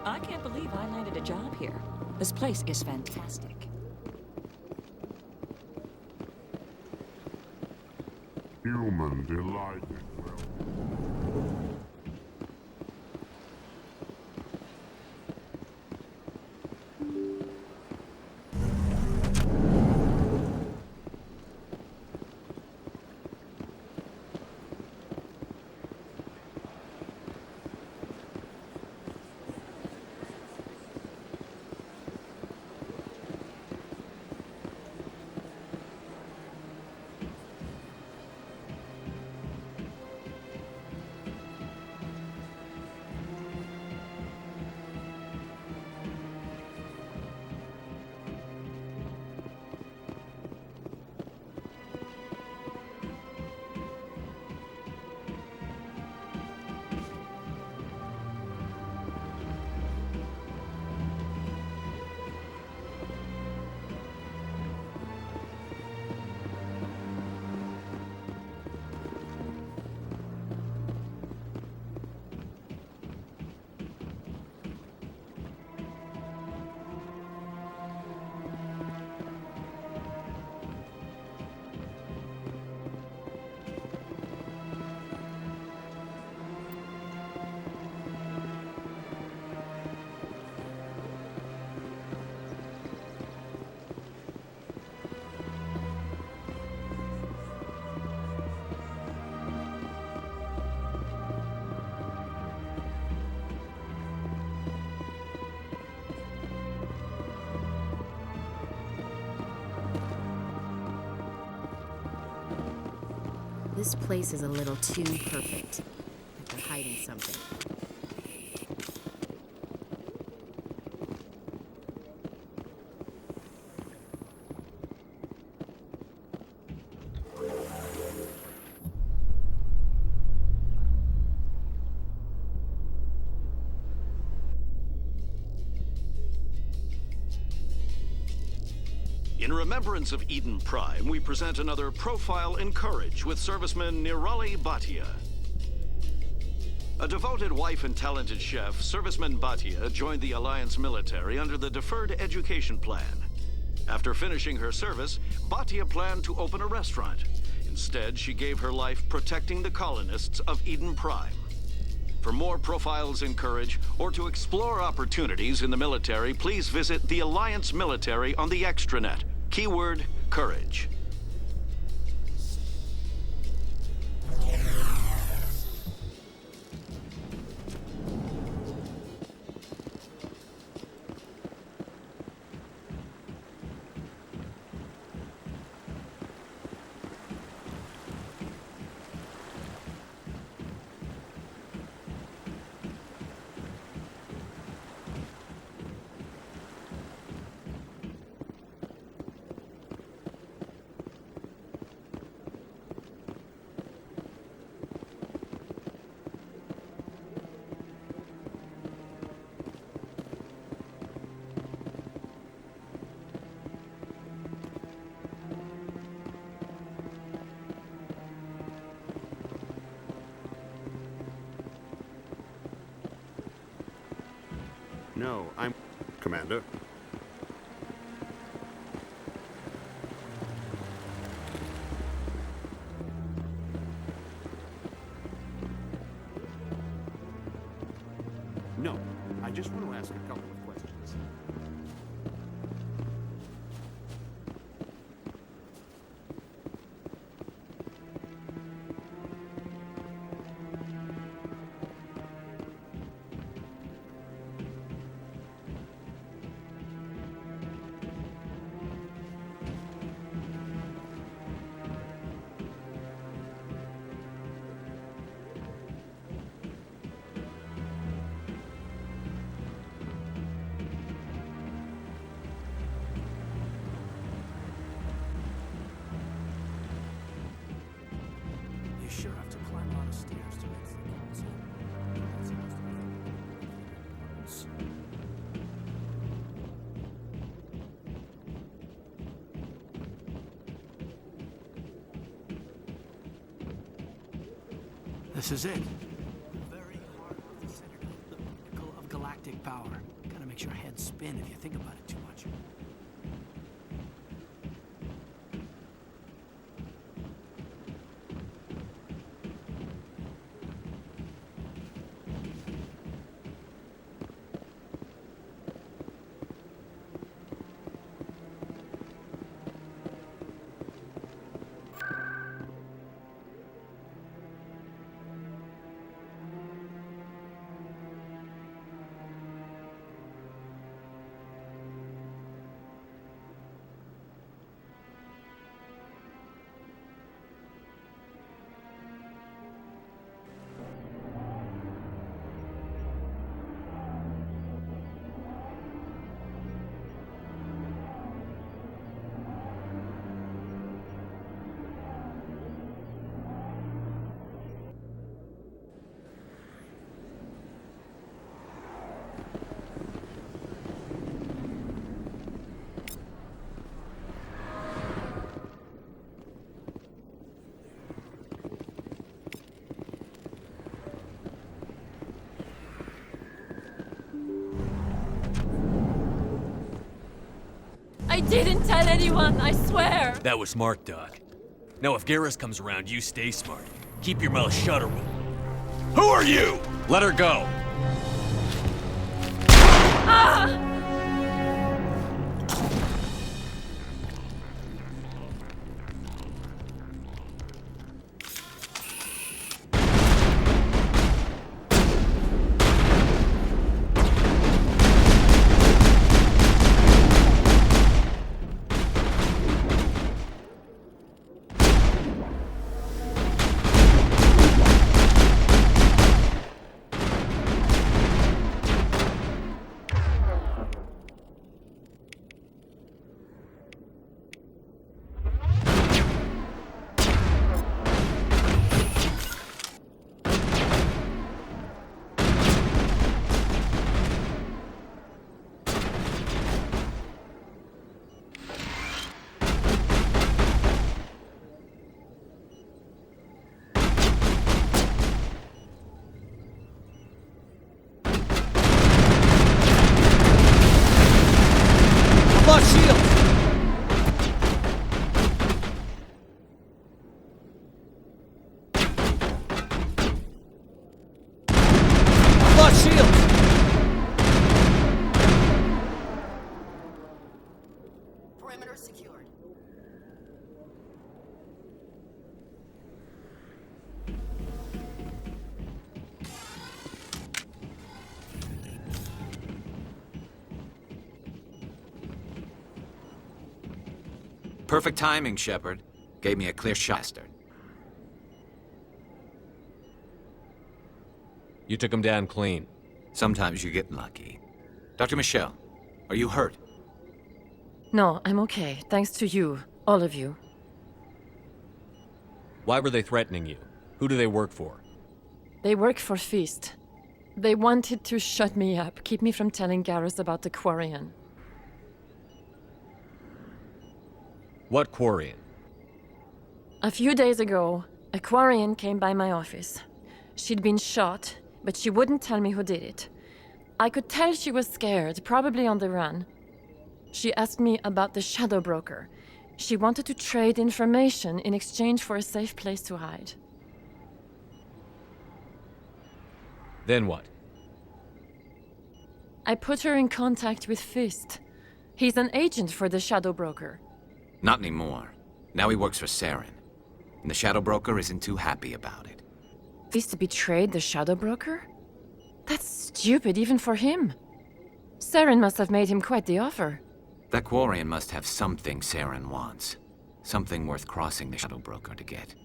I can't believe I landed a job here. This place is fantastic. Human delighted. This place is a little too perfect. Like they're hiding something. In remembrance of Eden Prime, we present another Profile in Courage with serviceman Nirali Bhatia. A devoted wife and talented chef, serviceman Bhatia joined the Alliance military under the Deferred Education Plan. After finishing her service, Bhatia planned to open a restaurant. Instead, she gave her life protecting the colonists of Eden Prime. For more Profiles in Courage, or to explore opportunities in the military, please visit the Alliance Military on the extranet. Keyword, Courage. No, I'm... Commander. No, I just want to ask a couple of questions. This is it. The very heart of the Citadel, the pinnacle of galactic power. Kinda makes your head spin if you think about it too much. I didn't tell anyone, I swear! That was smart, Doc. Now, if Garrus comes around, you stay smart. Keep your mouth shut or we'll... Who are you? Let her go. Ah! Perfect timing, Shepard. Gave me a clear shot. You took him down clean. Sometimes you get lucky. Dr. Michelle, are you hurt? No, I'm okay. Thanks to you. All of you. Why were they threatening you? Who do they work for? They work for Feast. They wanted to shut me up, keep me from telling Garrus about the Quarian. What Quarian? A few days ago, a Quarian came by my office. She'd been shot, but she wouldn't tell me who did it. I could tell she was scared, probably on the run. She asked me about the Shadow Broker. She wanted to trade information in exchange for a safe place to hide. Then what? I put her in contact with Fist. He's an agent for the Shadow Broker. Not anymore. Now he works for Saren. And the Shadow Broker isn't too happy about it. Fist betrayed the Shadow Broker? That's stupid even for him. Saren must have made him quite the offer. That Quarian must have something Saren wants. Something worth crossing the Shadow Broker to get.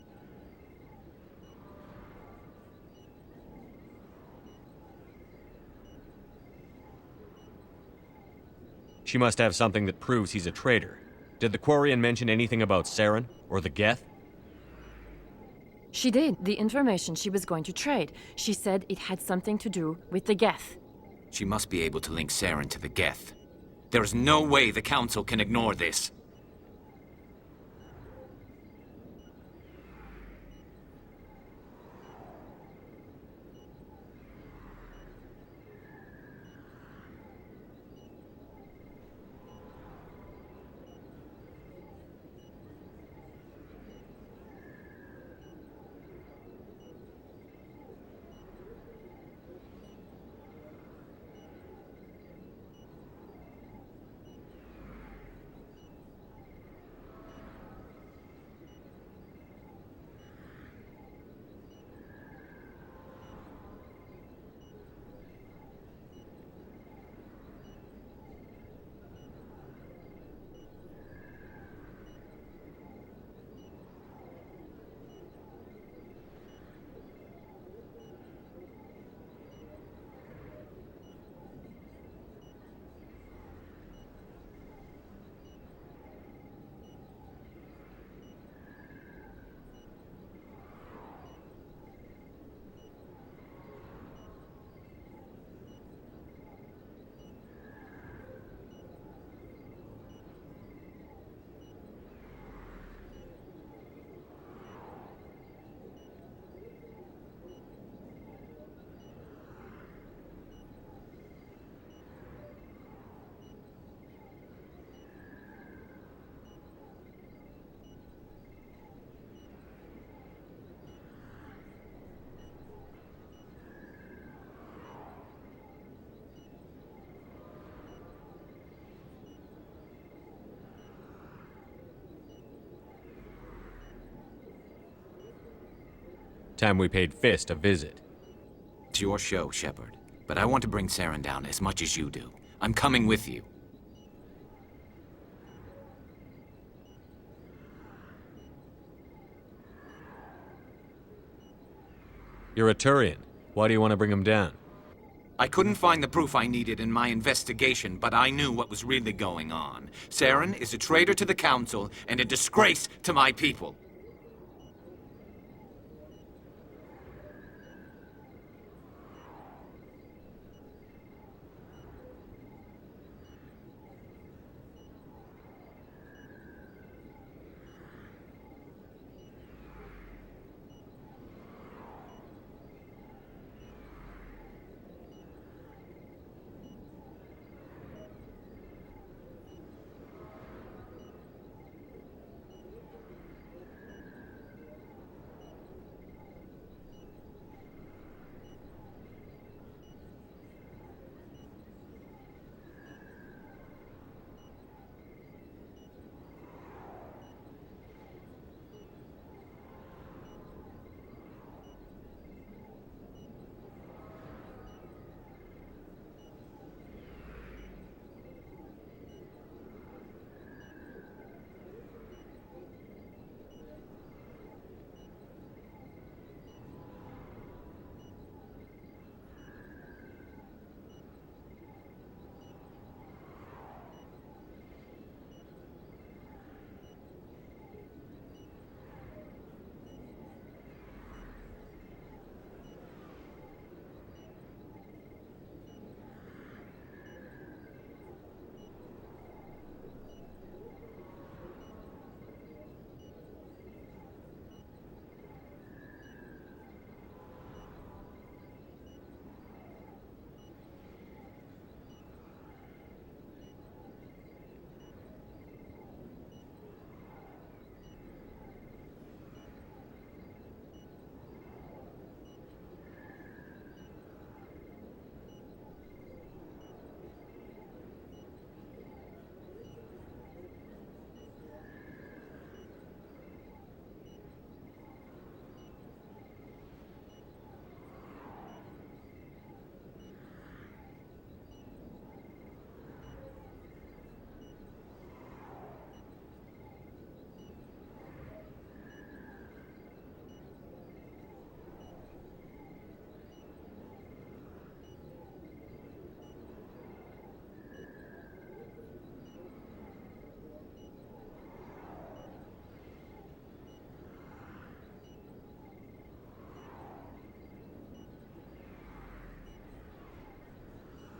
She must have something that proves he's a traitor. Did the Quarian mention anything about Saren or the Geth? She did. The information she was going to trade. She said it had something to do with the Geth. She must be able to link Saren to the Geth. There is no way the Council can ignore this. Time we paid Fist a visit. It's your show, Shepard. But I want to bring Saren down as much as you do. I'm coming with you. You're a Turian. Why do you want to bring him down? I couldn't find the proof I needed in my investigation, but I knew what was really going on. Saren is a traitor to the Council and a disgrace to my people.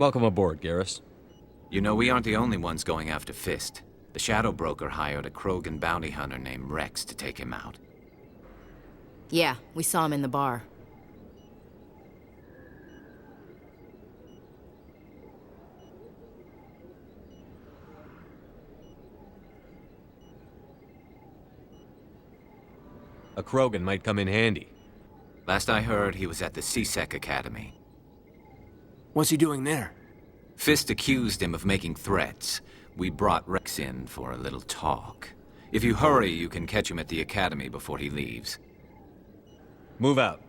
Welcome aboard, Garrus. You know, we aren't the only ones going after Fist. The Shadow Broker hired a Krogan bounty hunter named Rex to take him out. Yeah, we saw him in the bar. A Krogan might come in handy. Last I heard, he was at the C-Sec Academy. What's he doing there? Fist accused him of making threats. We brought Rex in for a little talk. If you hurry, you can catch him at the Academy before he leaves. Move out.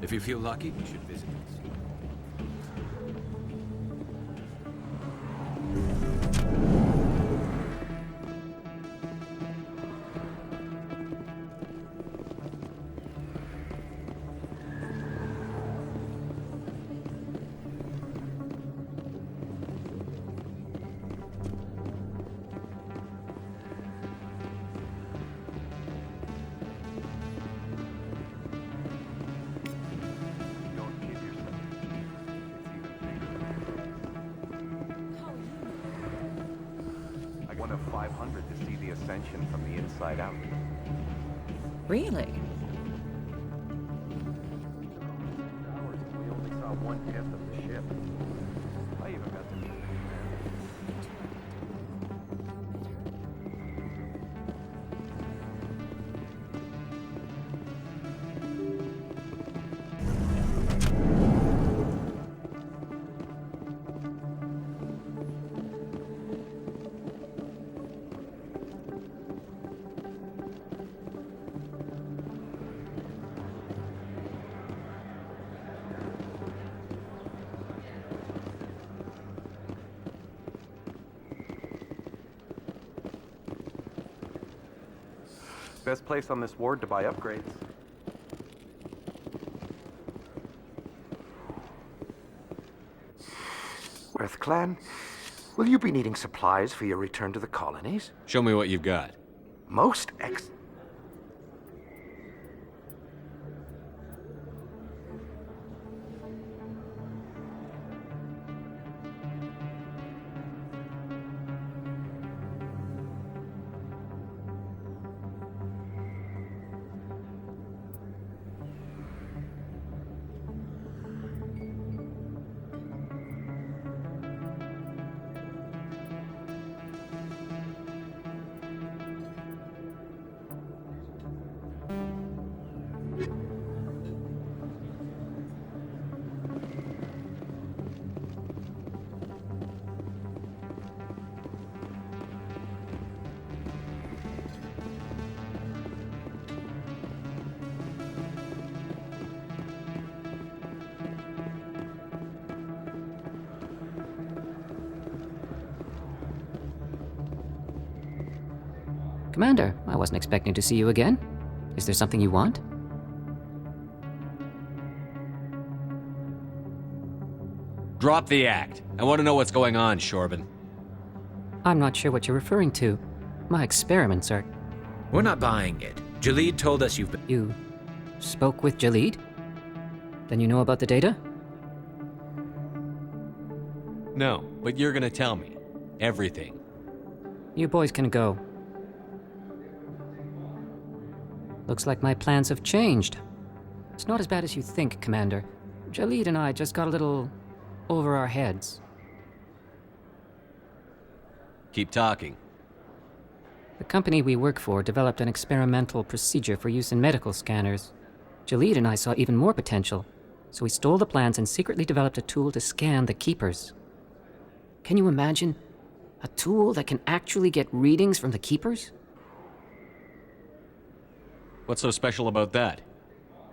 If you feel lucky, you should visit us. One of 500 to see the ascension from the inside out. Really? We only saw 1/10 of the ship. I even got to meet the best place on this ward to buy upgrades. Worth Clan, will you be needing supplies for your return to the colonies? Show me what you've got. Most Commander, I wasn't expecting to see you again. Is there something you want? Drop the act. I want to know what's going on, Shorban. I'm not sure what you're referring to. My experiments are... We're not buying it. Jalid told us you've been... You spoke with Jalid? Then you know about the data? No, but you're gonna tell me. Everything. You boys can go. Looks like my plans have changed. It's not as bad as you think, Commander. Jalid and I just got a little over our heads. Keep talking. The company we work for developed an experimental procedure for use in medical scanners. Jalid and I saw even more potential, so we stole the plans and secretly developed a tool to scan the Keepers. Can you imagine? A tool that can actually get readings from the Keepers? What's so special about that?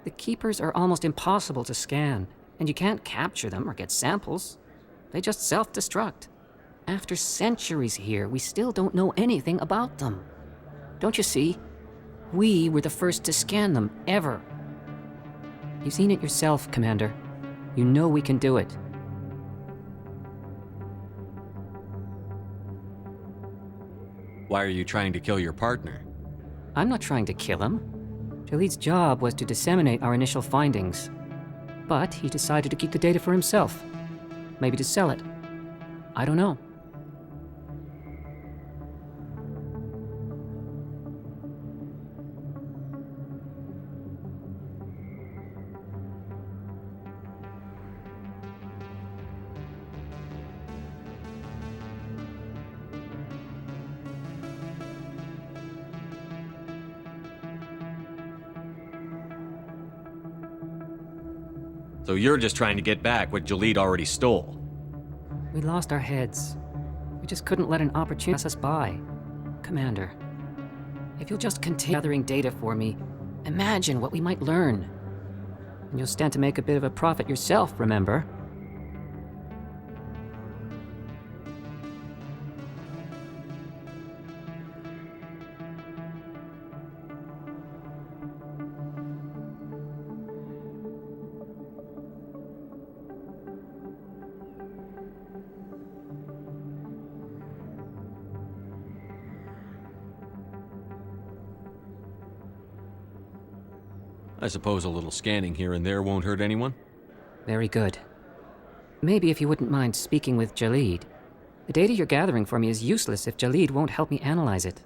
The Keepers are almost impossible to scan, and you can't capture them or get samples. They just self-destruct. After centuries here, we still don't know anything about them. Don't you see? We were the first to scan them, ever. You've seen it yourself, Commander. You know we can do it. Why are you trying to kill your partner? I'm not trying to kill him. Jalid's job was to disseminate our initial findings. But he decided to keep the data for himself. Maybe to sell it. I don't know. So you're just trying to get back what Jalid already stole. We lost our heads. We just couldn't let an opportunity pass us by. Commander, if you'll just continue gathering data for me, imagine what we might learn. And you'll stand to make a bit of a profit yourself, remember? I suppose a little scanning here and there won't hurt anyone? Very good. Maybe if you wouldn't mind speaking with Jalid. The data you're gathering for me is useless if Jalid won't help me analyze it.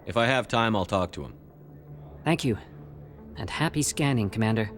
If I have time, I'll talk to him. Thank you. And happy scanning, Commander.